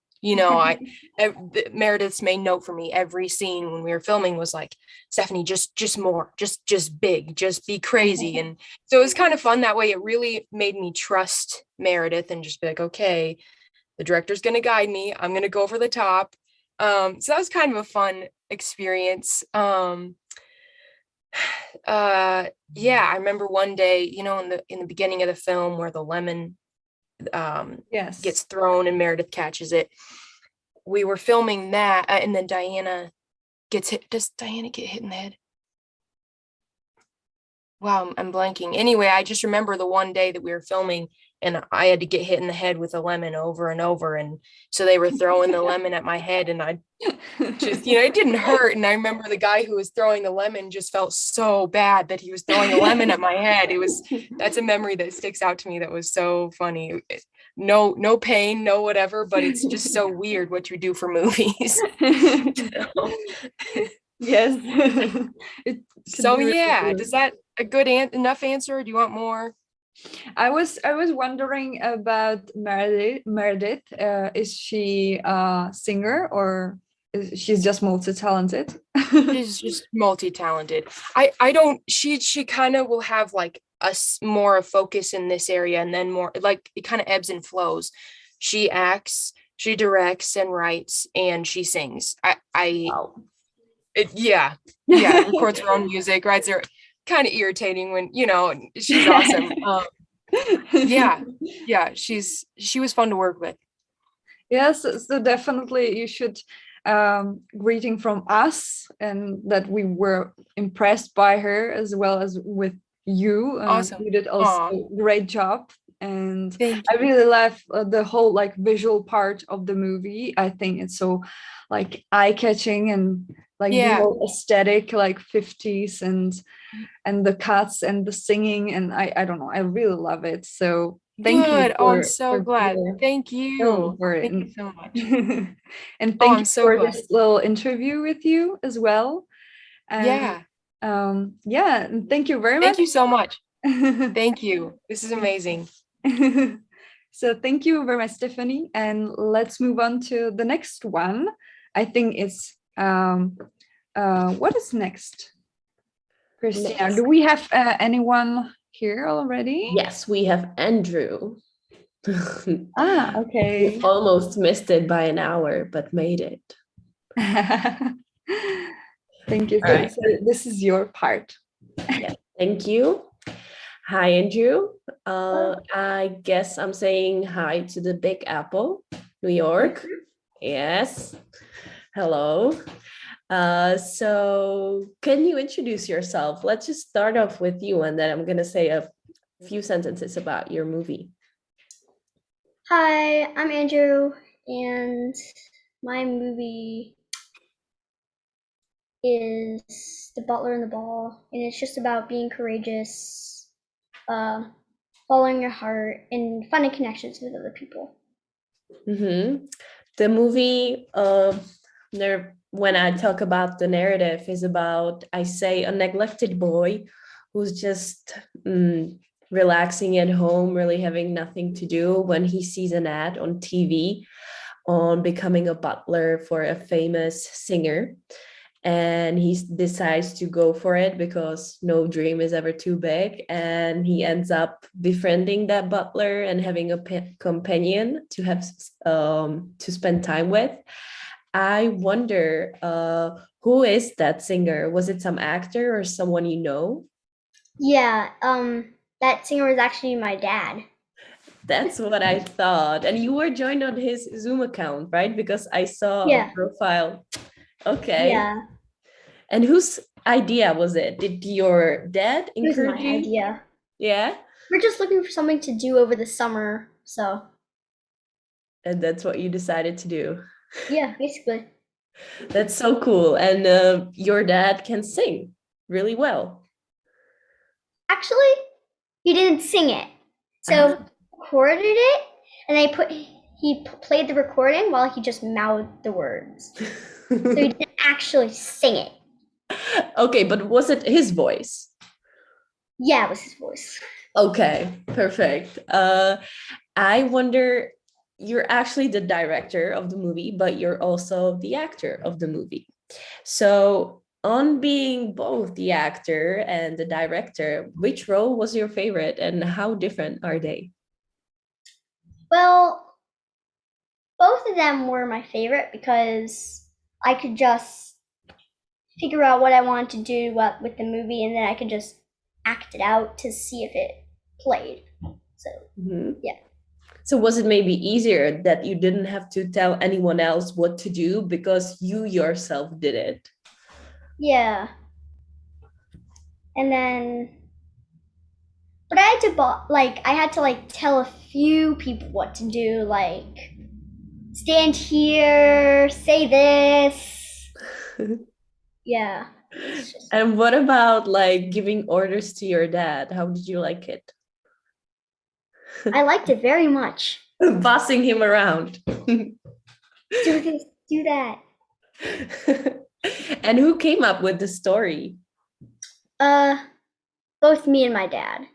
[SPEAKER 6] Meredith's made note for me every scene when we were filming was like, Stephanie, just more, just big, just be crazy. And so it was kind of fun that way. It really made me trust Meredith and just be like, okay, the director's going to guide me. I'm going to go over the top. So that was kind of a fun experience. I remember one day, in the beginning of the film where the lemon gets thrown and Meredith catches it. We were filming that, and then Diana gets hit. Does Diana get hit in the head? Wow, I'm blanking. Anyway, I just remember the one day that we were filming and I had to get hit in the head with a lemon over and over. And so they were throwing the lemon at my head and I just, it didn't hurt. And I remember the guy who was throwing the lemon just felt so bad that he was throwing a lemon at my head. That's a memory that sticks out to me. That was so funny. No pain, no whatever, but it's just so weird what you do for movies.
[SPEAKER 2] Yes.
[SPEAKER 6] So yeah, does that a good enough answer? Do you want more?
[SPEAKER 2] I was wondering about Meredith. Meredith, is she a singer or she's just multi-talented?
[SPEAKER 6] She's just multi-talented. I don't, she kind of will have like more a focus in this area, and then more like it kind of ebbs and flows. She acts, she directs and writes, and she sings.
[SPEAKER 1] Wow.
[SPEAKER 6] Yeah, records her own music, writes her, kind of irritating when, she's awesome. Yeah, she was fun to work with.
[SPEAKER 2] Yes, so definitely you should greeting from us, and that we were impressed by her as well as with you.
[SPEAKER 6] Awesome.
[SPEAKER 2] You did also
[SPEAKER 6] Aw.
[SPEAKER 2] a great job, and
[SPEAKER 6] Thank
[SPEAKER 2] I
[SPEAKER 6] you.
[SPEAKER 2] really love the whole like visual part of the movie. I think it's so like eye-catching, and like the
[SPEAKER 6] Yeah.
[SPEAKER 2] whole aesthetic, like 50s, and the cuts and the singing, and I don't know, I really love it. So thank you
[SPEAKER 6] Good. Oh, I'm
[SPEAKER 2] for
[SPEAKER 6] so glad.
[SPEAKER 2] your
[SPEAKER 6] Thank
[SPEAKER 2] film
[SPEAKER 6] you.
[SPEAKER 2] for it.
[SPEAKER 6] Thank you so much.
[SPEAKER 2] And
[SPEAKER 6] Oh,
[SPEAKER 2] thank
[SPEAKER 6] I'm
[SPEAKER 2] you
[SPEAKER 6] so
[SPEAKER 2] for
[SPEAKER 6] glad.
[SPEAKER 2] this little interview with you as well. And
[SPEAKER 6] Yeah.
[SPEAKER 2] yeah, and thank you very much.
[SPEAKER 6] Thank you so much. Thank you. This is amazing.
[SPEAKER 2] So thank you very much, Stephanie. And let's move on to the next one. I think it's what is next? Kristyna,
[SPEAKER 1] Next.
[SPEAKER 2] do we have anyone here already?
[SPEAKER 1] Yes, we have Andrew.
[SPEAKER 2] Okay.
[SPEAKER 1] We almost missed it by an hour, but made it.
[SPEAKER 2] Thank you.
[SPEAKER 1] All right.
[SPEAKER 2] So this is your part.
[SPEAKER 1] Yes, thank you. Hi, Andrew. I guess I'm saying hi to the Big Apple, New York. Yes. Hello. So can you introduce yourself? Let's just start off with you, and then I'm going to say a few sentences about your movie.
[SPEAKER 7] Hi, I'm Andrew, and my movie is The Butler and the Ball, and it's just about being courageous, following your heart, and finding connections with other people.
[SPEAKER 1] Mm-hmm. The movie, when I talk about the narrative, is about, I say, a neglected boy who's just relaxing at home, really having nothing to do, when he sees an ad on TV on becoming a butler for a famous singer. And he decides to go for it because no dream is ever too big. And he ends up befriending that butler and having a companion to have to spend time with. I wonder, who is that singer? Was it some actor or someone you know?
[SPEAKER 7] Yeah, that singer was actually my dad.
[SPEAKER 1] That's what I thought. And you were joined on his Zoom account, right? Because I saw
[SPEAKER 7] Yeah.
[SPEAKER 1] a profile. Okay.
[SPEAKER 7] Yeah,
[SPEAKER 1] And whose idea was it? Did your dad
[SPEAKER 7] it was
[SPEAKER 1] encourage
[SPEAKER 7] my
[SPEAKER 1] you?
[SPEAKER 7] idea.
[SPEAKER 1] Yeah.
[SPEAKER 7] We're just looking for something to do over the summer, so
[SPEAKER 1] And that's what you decided to do.
[SPEAKER 7] yeah, basically.
[SPEAKER 1] That's so cool. And your dad can sing really well.
[SPEAKER 7] Actually, he didn't sing it. So recorded it, and he played the recording while he just mouthed the words. So he didn't actually sing it.
[SPEAKER 1] Okay, but was it his voice?
[SPEAKER 7] Yeah, it was his voice.
[SPEAKER 1] Okay, perfect. I wonder, you're actually the director of the movie, but you're also the actor of the movie. So, on being both the actor and the director, which role was your favorite and how different are they?
[SPEAKER 7] Well, both of them were my favorite because I could just figure out what I wanted to do with the movie, and then I could just act it out to see if it played. So yeah.
[SPEAKER 1] So was it maybe easier that you didn't have to tell anyone else what to do because you yourself did it?
[SPEAKER 7] Yeah. And then, but I had to tell a few people what to do, like stand here, say this. Yeah.
[SPEAKER 1] And what about like giving orders to your dad? How did you like it?
[SPEAKER 7] I liked it very much.
[SPEAKER 1] Bossing him around.
[SPEAKER 7] Do this, do that.
[SPEAKER 1] And who came up with the story?
[SPEAKER 7] Both me and my dad.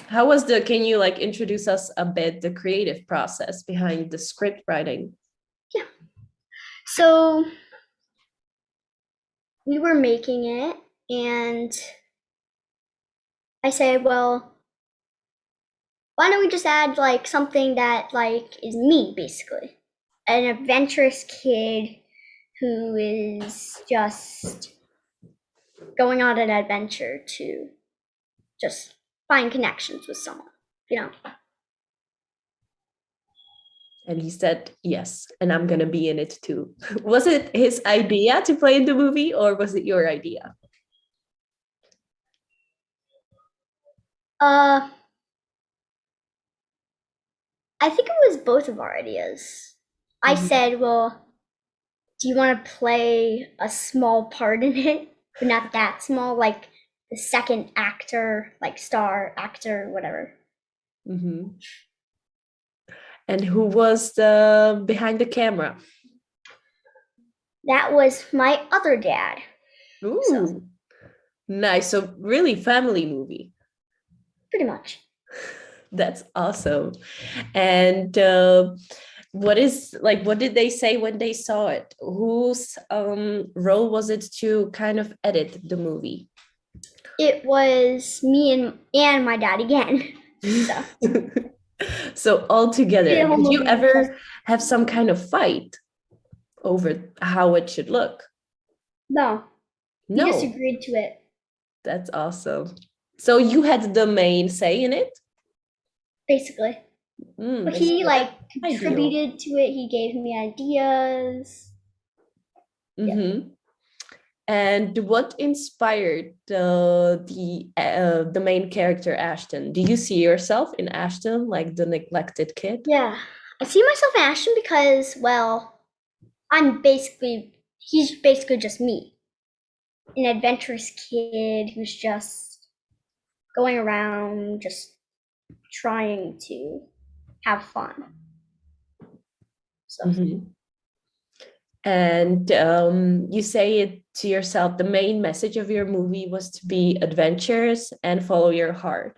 [SPEAKER 1] How was can you like introduce us a bit the creative process behind the script writing?
[SPEAKER 7] So we were making it, and I said, well, why don't we just add like something that like is me, basically, an adventurous kid who is just going on an adventure to just find connections with someone, you know.
[SPEAKER 1] And he said yes, and I'm gonna be in it too. Was it his idea to play in the movie, or was it your idea?
[SPEAKER 7] I think it was both of our ideas. I said, well, do you want to play a small part in it, but not that small, like the second actor, like star actor, whatever.
[SPEAKER 1] And who was the behind the camera?
[SPEAKER 7] That was my other dad.
[SPEAKER 1] Ooh,
[SPEAKER 7] So.
[SPEAKER 1] Nice. So really family movie.
[SPEAKER 7] Pretty much.
[SPEAKER 1] That's awesome. And what did they say when they saw it? Whose role was it to kind of edit the movie?
[SPEAKER 7] It was me and my dad again. So,
[SPEAKER 1] so all together, did you ever
[SPEAKER 7] just...
[SPEAKER 1] have some kind of fight over how it should look?
[SPEAKER 7] No.
[SPEAKER 1] No.
[SPEAKER 7] He just agreed to it.
[SPEAKER 1] That's awesome. So you had the main say in it?
[SPEAKER 7] Basically. But he contributed to it. He gave me ideas.
[SPEAKER 1] Yeah. And what inspired the main character Ashton? Do you see yourself in Ashton, like the neglected kid?
[SPEAKER 7] Yeah, I see myself in Ashton because, well, he's basically just me, an adventurous kid who's just going around, just trying to have fun. So.
[SPEAKER 1] And you say it to yourself, the main message of your movie was to be adventurous and follow your heart.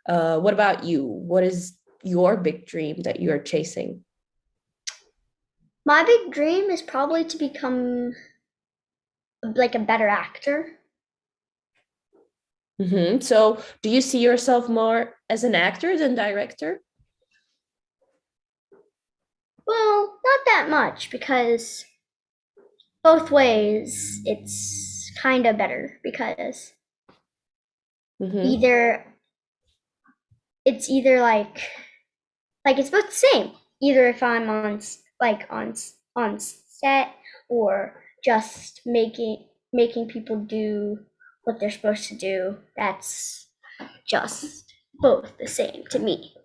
[SPEAKER 1] What about you? What is your big dream that you're chasing?
[SPEAKER 7] My big dream is probably to become like a better actor.
[SPEAKER 1] So do you see yourself more as an actor than director?
[SPEAKER 7] Well, not that much, because both ways it's kind of better, because either it's like it's both the same. Either if I'm on set, or just making people do what they're supposed to do, that's just both the same to me.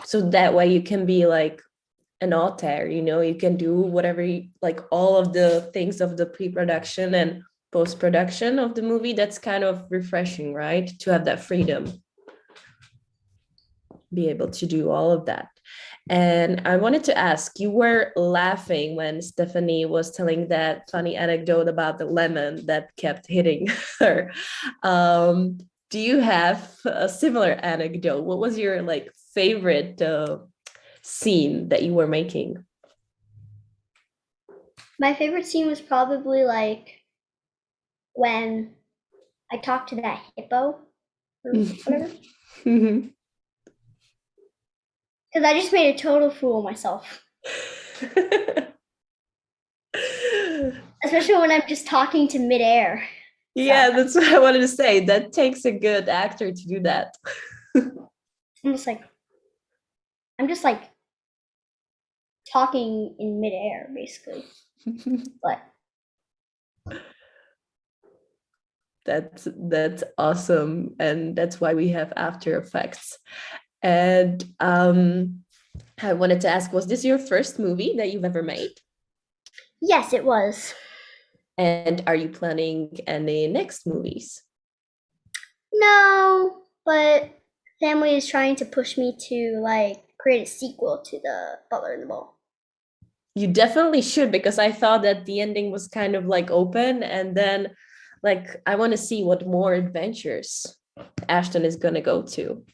[SPEAKER 1] So that way you can be like an auteur, you can do whatever all of the things of the pre-production and post-production of the movie. That's kind of refreshing, right? To have that freedom, be able to do all of that. And I wanted to ask, you were laughing when Stephanie was telling that funny anecdote about the lemon that kept hitting her. Do you have a similar anecdote? What was your favorite scene that you were making?
[SPEAKER 7] My favorite scene was probably when I talked to that hippo or whatever. Because I just made a total fool of myself. Especially when I'm just talking to midair.
[SPEAKER 1] Yeah, that's what I wanted to say. That takes a good actor to do that.
[SPEAKER 7] I'm just talking in midair, basically. But
[SPEAKER 1] that's awesome, and that's why we have After Effects. And I wanted to ask, was this your first movie that you've ever made?
[SPEAKER 7] Yes, it was.
[SPEAKER 1] And are you planning any next movies?
[SPEAKER 7] No, but family is trying to push me to create a sequel to the Butler and the Bull.
[SPEAKER 1] You definitely should, because I thought that the ending was kind of open, and then I want to see what more adventures Ashton is gonna go to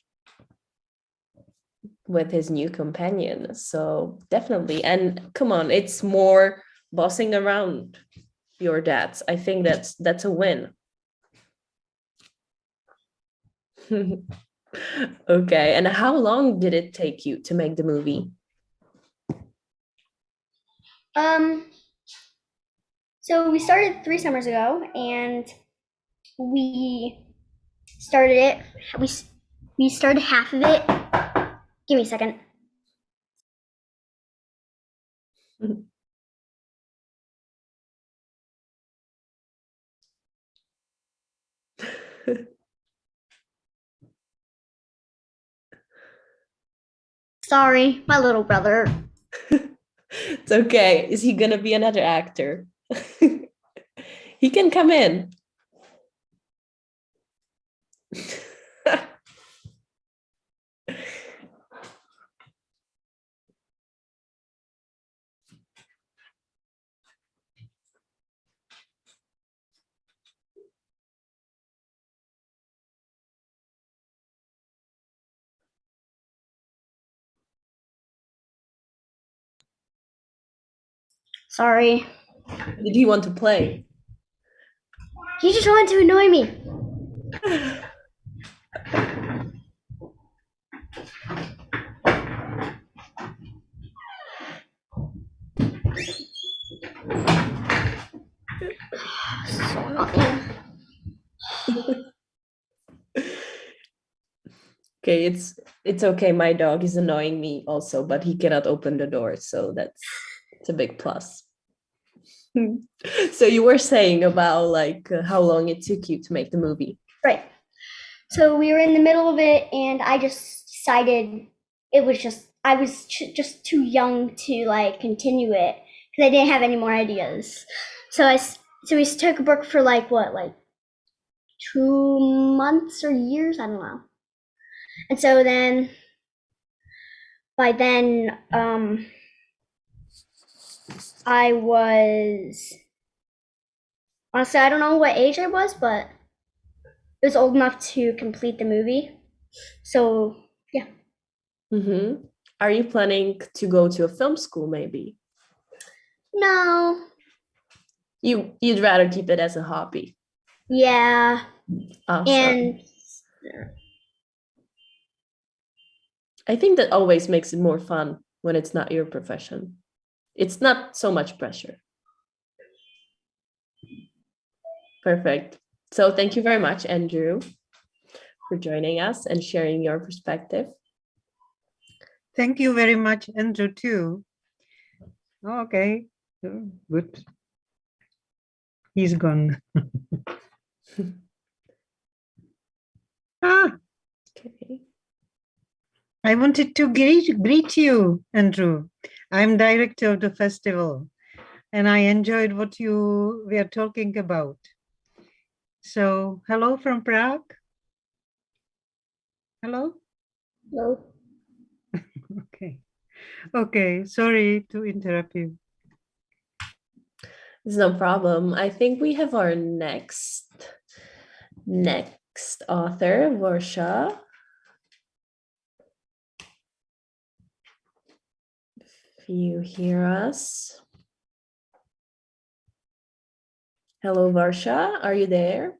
[SPEAKER 1] with his new companion. So definitely, and come on, it's more bossing around your dads. I think that's a win. Okay, and how long did it take you to make the movie?
[SPEAKER 7] So we started 3 summers ago, and we started it. We started half of it. Give me a second. Sorry, my little brother.
[SPEAKER 1] It's okay. Is he gonna be another actor? He can come in.
[SPEAKER 7] Sorry.
[SPEAKER 1] Did he want to play?
[SPEAKER 7] He just wanted to annoy me.
[SPEAKER 1] Okay, it's okay. My dog is annoying me also, but he cannot open the door, so it's a big plus. So you were saying about like how long it took you to make the movie.
[SPEAKER 7] Right. So we were in the middle of it, and I just decided it was just I was just too young to like continue it because I didn't have any more ideas. So we took a break for like 2 months or years, I don't know. And so then by then I was honestly I don't know what age I was, but it was old enough to complete the movie. So yeah.
[SPEAKER 1] Mm-hmm. Are you planning to go to a film school maybe?
[SPEAKER 7] No.
[SPEAKER 1] You'd rather keep it as a hobby.
[SPEAKER 7] Yeah.
[SPEAKER 1] Awesome.
[SPEAKER 7] And
[SPEAKER 1] I think that always makes it more fun when it's not your profession. It's not so much pressure. Perfect. So thank you very much, Andrew, for joining us and sharing your perspective.
[SPEAKER 8] Thank you very much, Andrew, too. Okay, good. He's gone.
[SPEAKER 1] Okay.
[SPEAKER 8] I wanted to greet you, Andrew. I'm director of the festival, and I enjoyed what you were talking about. So, hello from Prague. Hello?
[SPEAKER 7] hello.
[SPEAKER 8] Okay. Okay, sorry to interrupt you.
[SPEAKER 1] It's no problem. I think we have our next author, Varsha. If you hear us. Hello, Varsha. Are you there?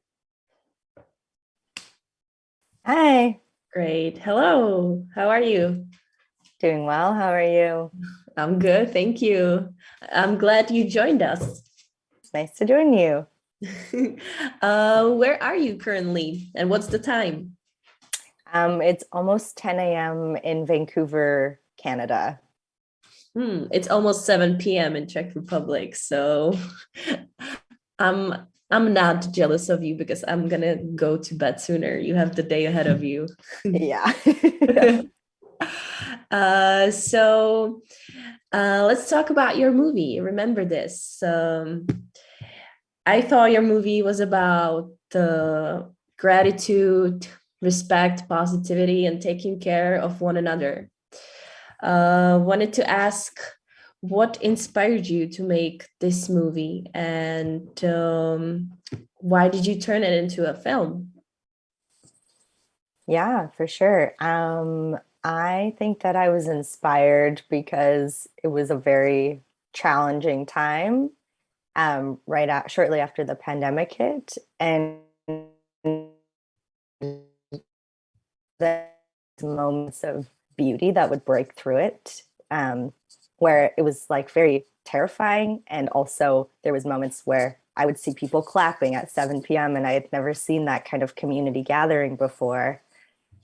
[SPEAKER 9] Hi,
[SPEAKER 1] Great. Hello. How are you?
[SPEAKER 9] doing well. How are you?
[SPEAKER 1] I'm good. Thank you. I'm glad you joined us.
[SPEAKER 9] It's nice to join you.
[SPEAKER 1] Where are you currently and what's the time?
[SPEAKER 9] It's almost 10 a.m. in Vancouver, Canada.
[SPEAKER 1] It's almost 7 p.m. in Czech Republic. So I'm not jealous of you because I'm gonna go to bed sooner. You have the day ahead of you.
[SPEAKER 9] Yeah.
[SPEAKER 1] So let's talk about your movie. Remember this. I thought your movie was about gratitude, respect, positivity, and taking care of one another. Wanted to ask what inspired you to make this movie, and why did you turn it into a film?
[SPEAKER 9] Yeah, for sure. I think that I was inspired because it was a very challenging time, shortly after the pandemic hit, and the moments of beauty that would break through it, where it was like very terrifying, and also there was moments where I would see people clapping at 7 p.m. and I had never seen that kind of community gathering before.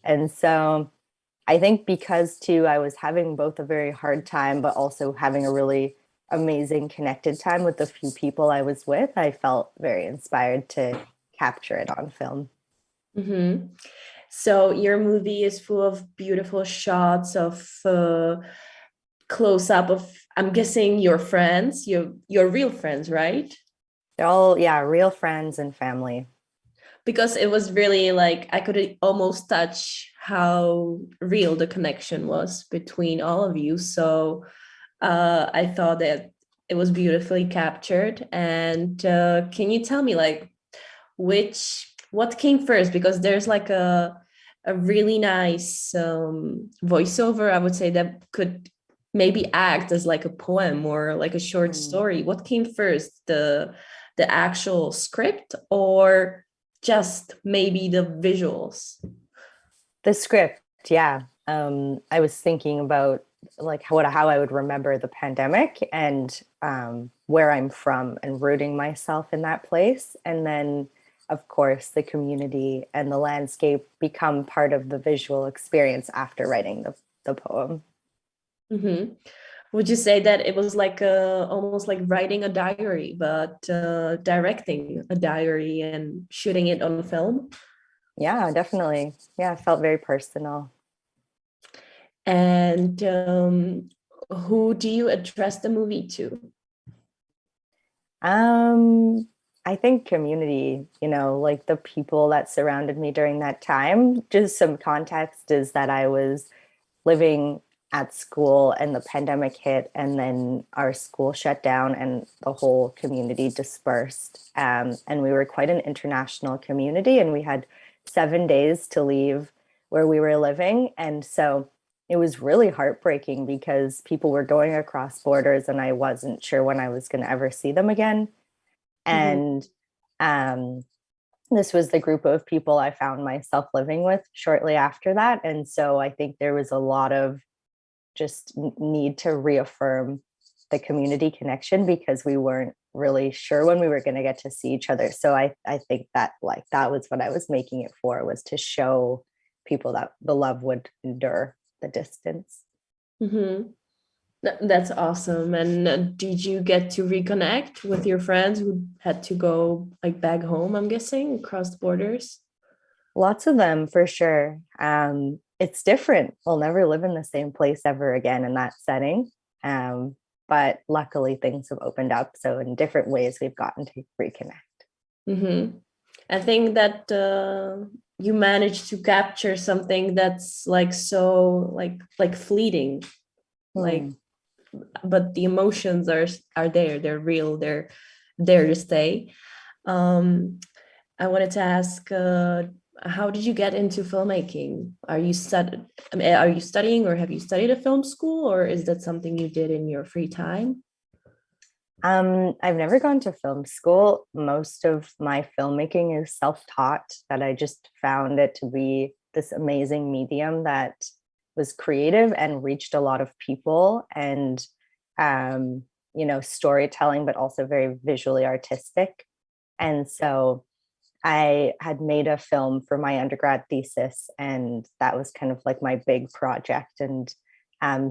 [SPEAKER 9] And so I think because too, I was having both a very hard time, but also having a really amazing connected time with the few people I was with, I felt very inspired to capture it on film.
[SPEAKER 1] Mm-hmm. So your movie is full of beautiful shots of close up of, I'm guessing, your friends, your real friends, right?
[SPEAKER 9] They're all, yeah, real friends and family.
[SPEAKER 1] Because it was really like I could almost touch how real the connection was between all of you. So I thought that it was beautifully captured. And can you tell me like what came first? Because there's like a really nice voiceover, I would say, that could maybe act as like a poem or like a short story. What came first, the actual script or just maybe the visuals?
[SPEAKER 9] The script, yeah. I was thinking about like how I would remember the pandemic and where I'm from and rooting myself in that place. And then, of course, the community and the landscape become part of the visual experience after writing the poem.
[SPEAKER 1] Mm-hmm. Would you say that it was like almost like writing a diary, but directing a diary and shooting it on film?
[SPEAKER 9] Yeah, definitely. Yeah, it felt very personal.
[SPEAKER 1] And who do you address the movie to?
[SPEAKER 9] Um, I think community, like the people that surrounded me during that time. Just some context is that I was living at school and the pandemic hit, and then our school shut down and the whole community dispersed. And we were quite an international community, and we had 7 days to leave where we were living. And so it was really heartbreaking because people were going across borders, and I wasn't sure when I was going to ever see them again. And um, this was the group of people I found myself living with shortly after that. And so I think there was a lot of just need to reaffirm the community connection because we weren't really sure when we were going to get to see each other. So I think that like that was what I was making it for, was to show people that the love would endure the distance.
[SPEAKER 1] Mm-hmm. That's awesome. And did you get to reconnect with your friends who had to go like back home, I'm guessing, across the borders?
[SPEAKER 9] Lots of them for sure. It's different. We'll never live in the same place ever again in that setting. But luckily things have opened up. So in different ways, we've gotten to reconnect.
[SPEAKER 1] Mm-hmm. I think that you managed to capture something that's like so like fleeting, like, but the emotions are there. They're real. They're there to stay. I wanted to ask, how did you get into filmmaking? Are you are you studying, or have you studied a film school, or is that something you did in your free time?
[SPEAKER 9] I've never gone to film school. Most of my filmmaking is self-taught, that I just found it to be this amazing medium that was creative and reached a lot of people, and storytelling, but also very visually artistic. And so I had made a film for my undergrad thesis, and that was kind of like my big project. And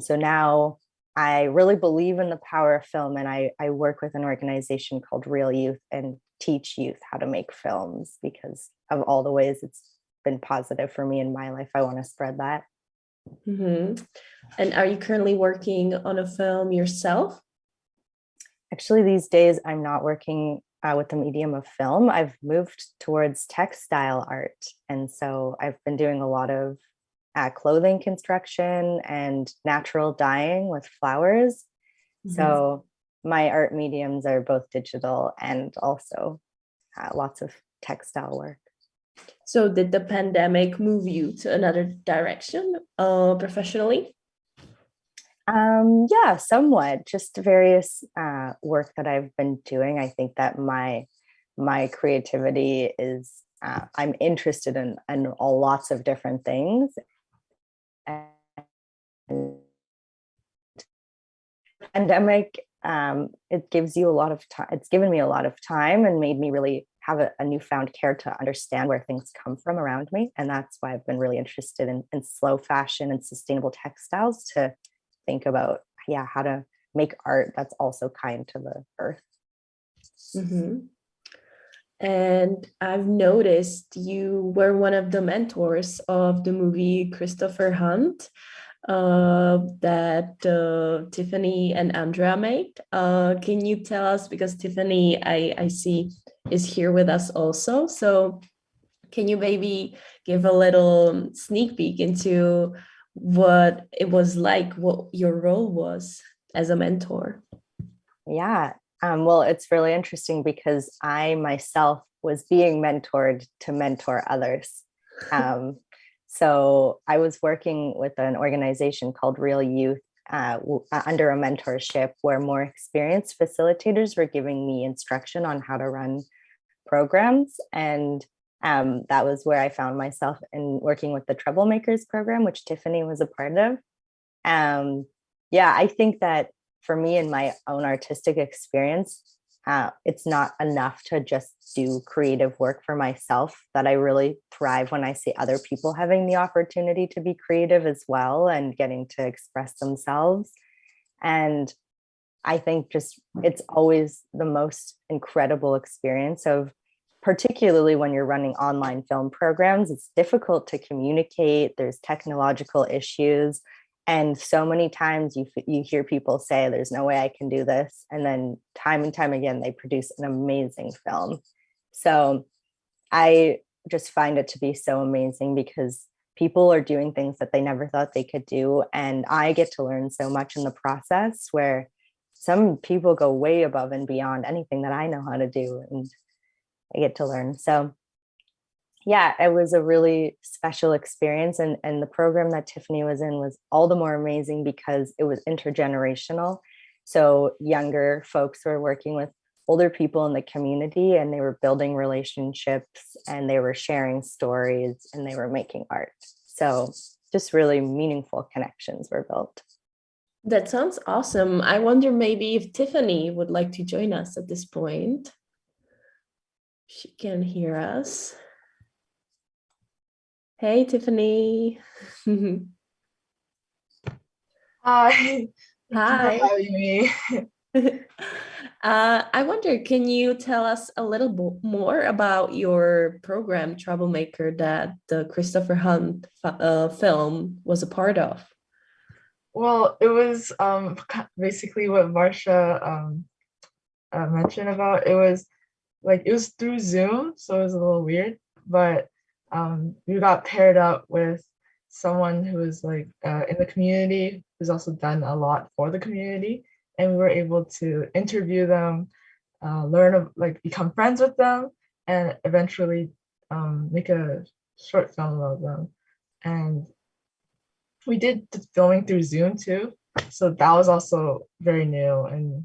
[SPEAKER 9] so now I really believe in the power of film, and I work with an organization called Real Youth and teach youth how to make films because of all the ways it's been positive for me in my life. I want to spread that.
[SPEAKER 1] Mm-hmm. And are you currently working on a film yourself?
[SPEAKER 9] Actually, these days I'm not working with the medium of film. I've moved towards textile art. And so I've been doing a lot of clothing construction and natural dyeing with flowers.
[SPEAKER 1] Mm-hmm.
[SPEAKER 9] So my art mediums are both digital and also lots of textile work.
[SPEAKER 1] So did the pandemic move you to another direction professionally?
[SPEAKER 9] Yeah, somewhat. Just various work that I've been doing. I think that my creativity is I'm interested in lots of different things. And pandemic, it gives you a lot of time. It's given me a lot of time and made me really have a newfound care to understand where things come from around me. And that's why I've been really interested in slow fashion and sustainable textiles, to think about, how to make art that's also kind to the earth.
[SPEAKER 1] Mm-hmm. And I've noticed you were one of the mentors of the movie Christopher Hunt that Tiffany and Andrea made. Can you tell us, because Tiffany, I see, is here with us also. So can you maybe give a little sneak peek into what it was like, what your role was as a mentor?
[SPEAKER 9] Yeah. Well, it's really interesting because I myself was being mentored to mentor others. So I was working with an organization called Real Youth under a mentorship where more experienced facilitators were giving me instruction on how to run programs. And that was where I found myself in working with the Troublemakers program, which Tiffany was a part of. I think that for me in my own artistic experience, it's not enough to just do creative work for myself, that I really thrive when I see other people having the opportunity to be creative as well and getting to express themselves. And I think just it's always the most incredible experience of, particularly when you're running online film programs, it's difficult to communicate. There's technological issues. And so many times you hear people say, there's no way I can do this. And then time and time again, they produce an amazing film. So I just find it to be so amazing because people are doing things that they never thought they could do. And I get to learn so much in the process, where some people go way above and beyond anything that I know how to do. And I get to learn. So yeah, it was a really special experience. And the program that Tiffany was in was all the more amazing because it was intergenerational. So younger folks were working with older people in the community, and they were building relationships, and they were sharing stories, and they were making art. So just really meaningful connections were built.
[SPEAKER 1] That sounds awesome. I wonder maybe if Tiffany would like to join us at this point. She can hear us. Hey, Tiffany.
[SPEAKER 10] Hi. Thank you for
[SPEAKER 1] Hi.
[SPEAKER 10] having me.
[SPEAKER 1] I wonder, can you tell us a little more about your program, Troublemaker, that the Christopher Hunt film was a part of?
[SPEAKER 10] Well, it was basically what Varsha mentioned about. It was through Zoom, so it was a little weird, but we got paired up with someone who was in the community, who's also done a lot for the community, and we were able to interview them, become friends with them, and eventually make a short film about them. And we did the filming through Zoom too, so that was also very new and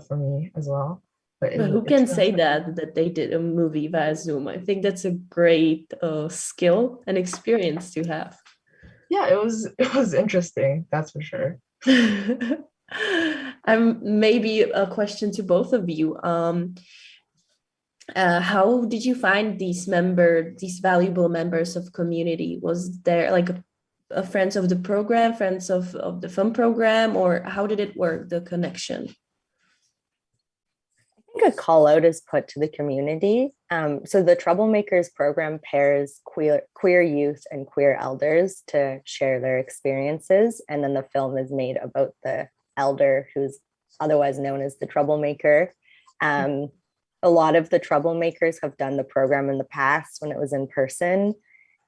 [SPEAKER 10] for me as well.
[SPEAKER 1] But who can say that they did a movie via Zoom? I think that's a great skill and experience to have.
[SPEAKER 10] Yeah, it was interesting, that's for sure.
[SPEAKER 1] Maybe a question to both of you. How did you find these valuable members of community? Was there like a friends of the program, friends of the film program, or how did it work, the connection?
[SPEAKER 9] I think a call out is put to the community. So the Troublemakers program pairs queer youth and queer elders to share their experiences. And then the film is made about the elder who's otherwise known as the troublemaker. A lot of the troublemakers have done the program in the past when it was in person,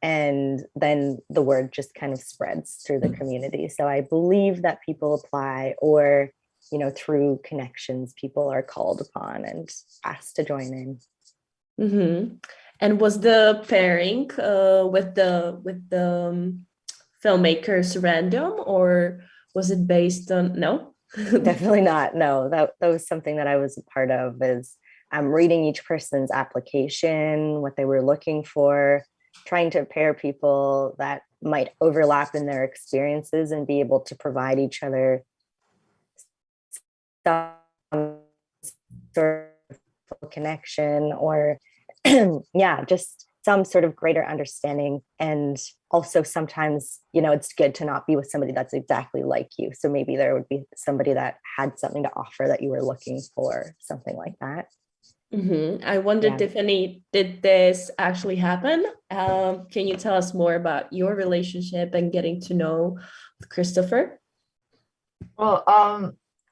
[SPEAKER 9] and then the word just kind of spreads through the community. So I believe that people apply, or through connections, people are called upon and asked to join in.
[SPEAKER 1] Mm-hmm. And was the pairing with the filmmakers random, or was it based on no?
[SPEAKER 9] Definitely not. No, that was something that I was a part of. Is I'm reading each person's application, what they were looking for, trying to pair people that might overlap in their experiences and be able to provide each other some sort of connection or yeah, just some sort of greater understanding. And also sometimes, it's good to not be with somebody that's exactly like you. So maybe there would be somebody that had something to offer that you were looking for, something like that.
[SPEAKER 1] I wondered,
[SPEAKER 9] Yeah.
[SPEAKER 1] Tiffany, did this actually happen? Can you tell us more about your relationship and getting to know Christopher?
[SPEAKER 10] Well,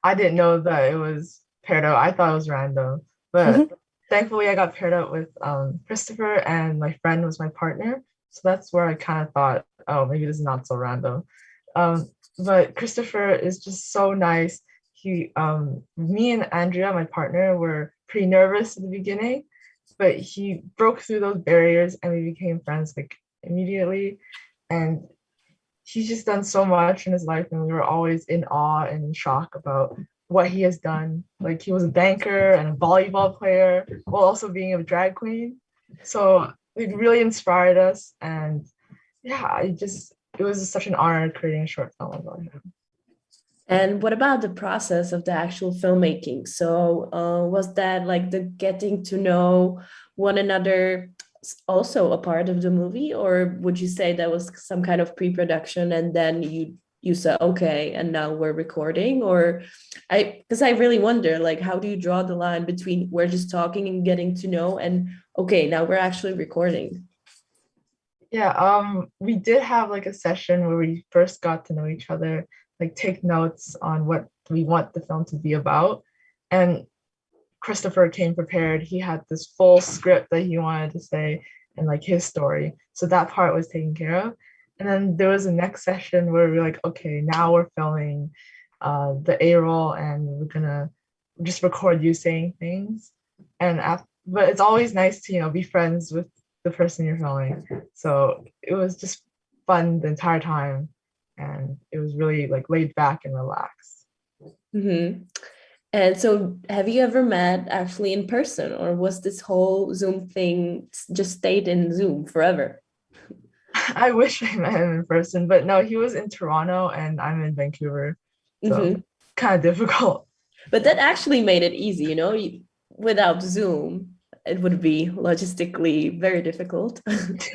[SPEAKER 10] I didn't know that it was paired up. I thought it was random, but thankfully I got paired up with Christopher, and my friend was my partner. So that's where I kind of thought, oh, maybe this is not so random. But Christopher is just so nice. Me and Andrea, my partner, were pretty nervous at the beginning, but he broke through those barriers and we became friends like immediately. And he's just done so much in his life, and we were always in awe and in shock about what he has done. Like he was a banker and a volleyball player while also being a drag queen. So it really inspired us, and yeah, it was just such an honor creating a short film about him.
[SPEAKER 1] And what about the process of the actual filmmaking? So was that like the getting to know one another also a part of the movie, or would you say that was some kind of pre-production and then you said okay and now we're recording? Or because I really wonder, like, how do you draw the line between we're just talking and getting to know and okay, now we're actually recording?
[SPEAKER 10] Yeah, we did have like a session where we first got to know each other, like take notes on what we want the film to be about. And Christopher came prepared. He had this full script that he wanted to say and like his story. So that part was taken care of. And then there was a next session where we were like, okay, now we're filming the A-roll and we're gonna just record you saying things. But it's always nice to, be friends with the person you're filming. So it was just fun the entire time. And it was really like laid back and relaxed.
[SPEAKER 1] Mm-hmm. And so have you ever met actually in person, or was this whole Zoom thing just stayed in Zoom forever?
[SPEAKER 10] I wish I met him in person, but no, he was in Toronto and I'm in Vancouver. So kind of difficult.
[SPEAKER 1] But that actually made it easy, without Zoom, it would be logistically very difficult.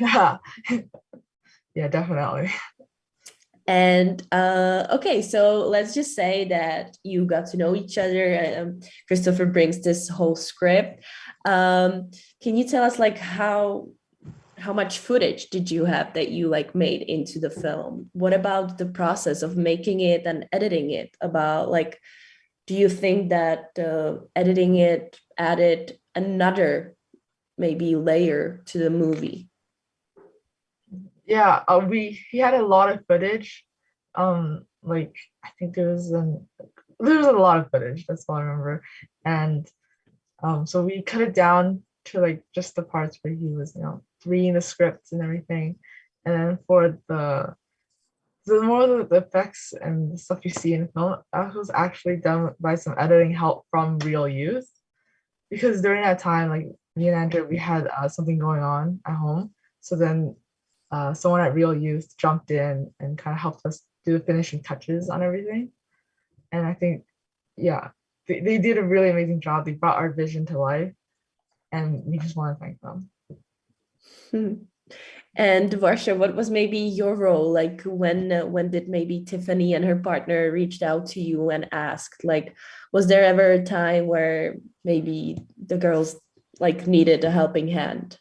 [SPEAKER 10] Yeah. Yeah, definitely.
[SPEAKER 1] And okay, so let's just say that you got to know each other. Christopher brings this whole script. Can you tell us like how much footage did you have that you like made into the film? What about the process of making it and editing it? About like, do you think that editing it added another maybe layer to the movie?
[SPEAKER 10] Yeah, he had a lot of footage. Like I think there was a lot of footage. That's all I remember. And so we cut it down to like just the parts where he was, reading the scripts and everything. And then for the more of the effects and the stuff you see in the film, that was actually done by some editing help from real youth. Because during that time, like me and Andrew, we had something going on at home. So then someone at Real Youth jumped in and kind of helped us do the finishing touches on everything. And I think, yeah, they did a really amazing job. They brought our vision to life, and we just want to thank them.
[SPEAKER 1] And Varsha, what was maybe your role? Like when did maybe Tiffany and her partner reached out to you and asked? Like, was there ever a time where maybe the girls like needed a helping hand?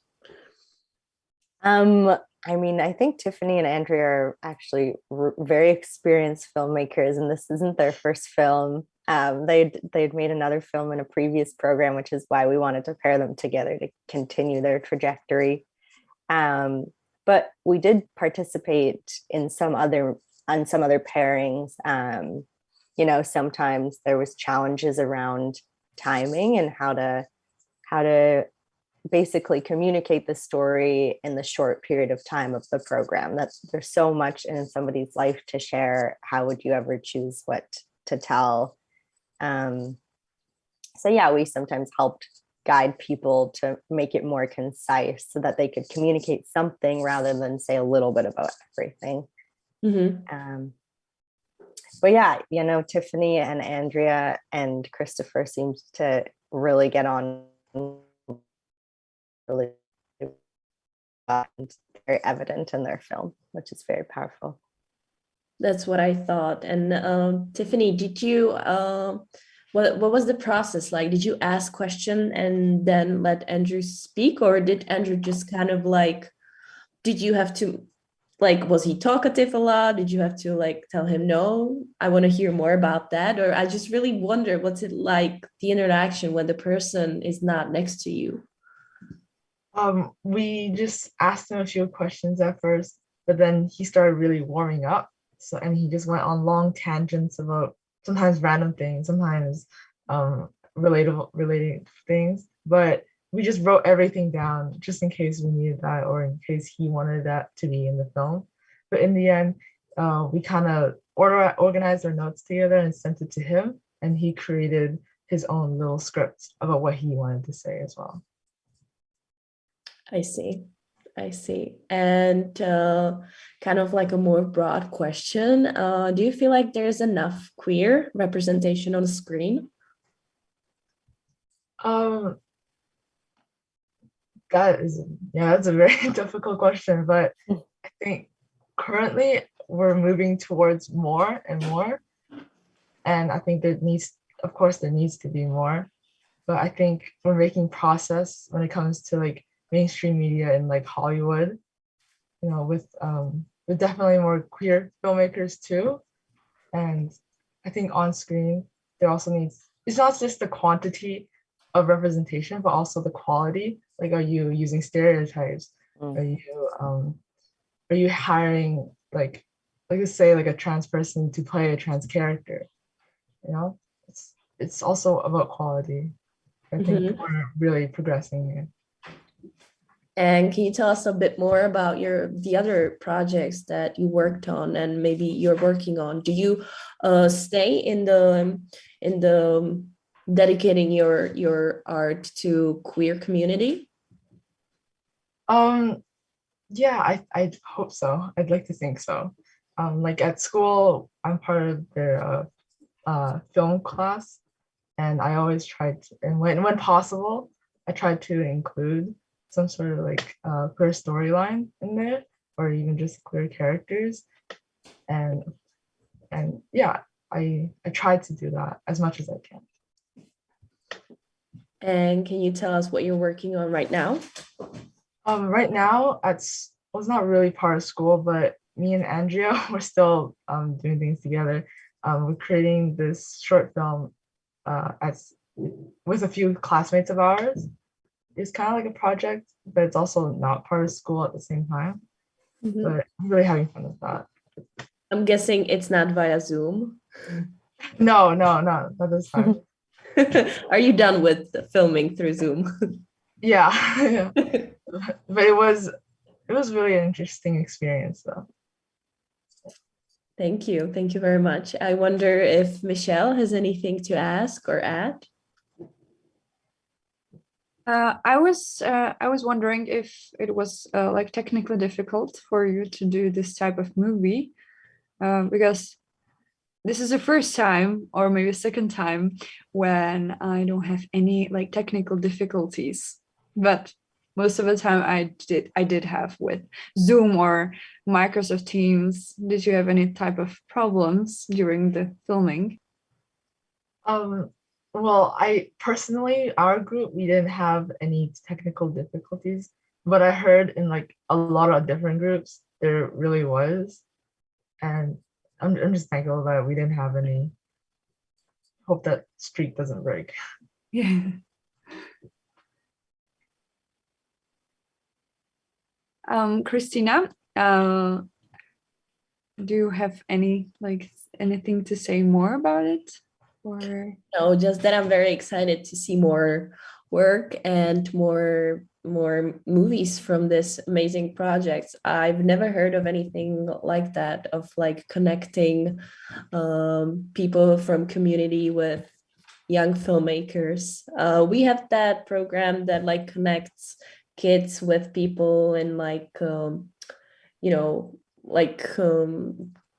[SPEAKER 9] I mean, I think Tiffany and Andrea are actually very experienced filmmakers, and this isn't their first film. They'd made another film in a previous program, which is why we wanted to pair them together to continue their trajectory. But we did participate in some other pairings. Sometimes there was challenges around timing and how to basically communicate the story in the short period of time of the program. That there's so much in somebody's life to share. How would you ever choose what to tell? So yeah, we sometimes helped guide people to make it more concise so that they could communicate something rather than say a little bit about everything. But yeah, you know, Tiffany and Andrea and Christopher seems to really get on really well, and very evident in their film, which is very powerful.
[SPEAKER 1] That's what I thought. And Tiffany, did you what was the process like? Did you ask question and then let Andrew speak, or did Andrew just kind of like, did you have to, like, was he talkative a lot? Did you have to like tell him, no, I want to hear more about that? Or I just really wonder, what's it like, the interaction when the person is not next to you?
[SPEAKER 10] We just asked him a few questions at first, but then he started really warming up. So, and he just went on long tangents about sometimes random things, sometimes related things. But we just wrote everything down just in case we needed that, or in case he wanted that to be in the film. But in the end, we kind of organized our notes together and sent it to him, and he created his own little script about what he wanted to say as well.
[SPEAKER 1] I see. And kind of like a more broad question, do you feel like there's enough queer representation on the screen?
[SPEAKER 10] That's a very difficult question, but I think currently we're moving towards more and more. And I think there needs to be more, but I think we're making process when it comes to like mainstream media and like Hollywood, you know, with definitely more queer filmmakers too. And I think on screen there also needs, it's not just the quantity of representation, but also the quality. Like, are you using stereotypes? Are you hiring like let's say like a trans person to play a trans character? You know, it's also about quality. I think we're really progressing here.
[SPEAKER 1] And can you tell us a bit more about the other projects that you worked on and maybe you're working on? Do you stay in the dedicating your art to queer community?
[SPEAKER 10] Yeah, I hope so. I'd like to think so. Like at school, I'm part of their film class, and I always try to, and when possible, I try to include some sort of like queer storyline in there, or even just queer characters, and yeah, I try to do that as much as I can.
[SPEAKER 1] And can you tell us what you're working on right now?
[SPEAKER 10] Right now, it's not really part of school, but me and Andrea, we're still doing things together. We're creating this short film with a few classmates of ours. It's kind of like a project, but it's also not part of school at the same time. But I'm really having fun with that.
[SPEAKER 1] I'm guessing it's not via Zoom.
[SPEAKER 10] No, not this time.
[SPEAKER 1] Are you done with filming through Zoom?
[SPEAKER 10] Yeah. But it was really an interesting experience though.
[SPEAKER 1] Thank you very much. I wonder if Michelle has anything to ask or add.
[SPEAKER 2] I was wondering if it was like technically difficult for you to do this type of movie, because this is the first time, or maybe second time, when I don't have any like technical difficulties. But most of the time I did have with Zoom or Microsoft Teams. Did you have any type of problems during the filming?
[SPEAKER 10] Well, I personally, our group, we didn't have any technical difficulties, but I heard in like a lot of different groups there really was, and I'm just thankful that we didn't have any. Hope that streak doesn't break.
[SPEAKER 2] Yeah. Kristyna, do you have anything to say more about it? Or
[SPEAKER 1] No, just that I'm very excited to see more work and more more movies from this amazing project. I've never heard of anything like that, of like connecting people from community with young filmmakers. We have that program that like connects kids with people and like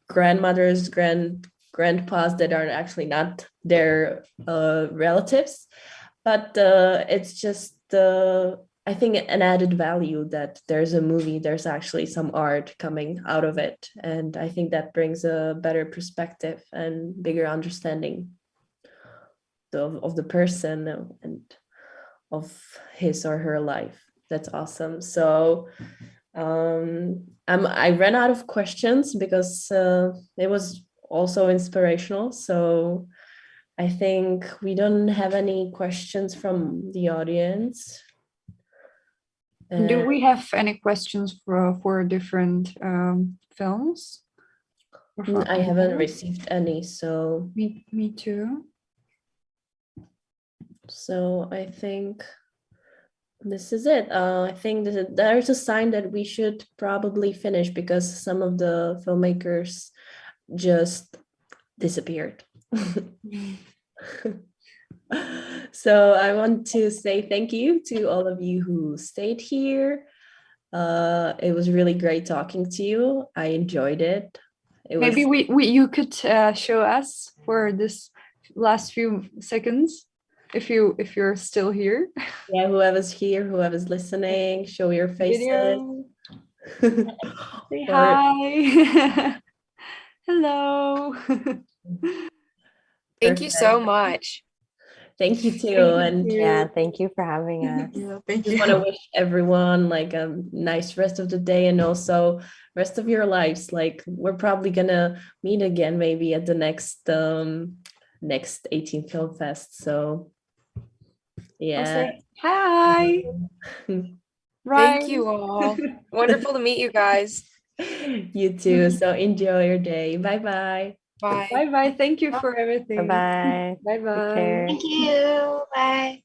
[SPEAKER 1] grandmothers, grandpas that are actually not their relatives, but it's just I think an added value that there's a movie, there's actually some art coming out of it, and I think that brings a better perspective and bigger understanding of the person and of his or her life. That's awesome. So I ran out of questions because it was also inspirational. So I think we don't have any questions from the audience.
[SPEAKER 2] Do we have any questions for different films?
[SPEAKER 1] I haven't received any, so
[SPEAKER 2] Me too.
[SPEAKER 1] So I think this is it. I think there's a sign that we should probably finish because some of the filmmakers just disappeared. So I want to say thank you to all of you who stayed here. It was really great talking to you. I enjoyed it.
[SPEAKER 2] Maybe you could show us for this last few seconds if you're still here.
[SPEAKER 1] Yeah, whoever's here, whoever's listening, show your faces.
[SPEAKER 2] Say hi. Hello.
[SPEAKER 6] Thank you so much.
[SPEAKER 1] Thank you too. And
[SPEAKER 9] Yeah, thank you for having us.
[SPEAKER 10] Yeah, thank
[SPEAKER 1] just
[SPEAKER 10] you.
[SPEAKER 1] want to wish everyone like a nice rest of the day and also rest of your lives. Like we're probably gonna meet again maybe at the next next 18 Film Fest. So yeah.
[SPEAKER 2] Hi. Right.
[SPEAKER 6] Thank you all. Wonderful to meet you guys.
[SPEAKER 1] You too. So enjoy your day. Bye-bye.
[SPEAKER 6] Bye.
[SPEAKER 2] Bye bye. Thank you for everything.
[SPEAKER 9] Bye-bye.
[SPEAKER 2] Bye
[SPEAKER 9] Take
[SPEAKER 2] bye.
[SPEAKER 9] care.
[SPEAKER 3] Thank you. Bye.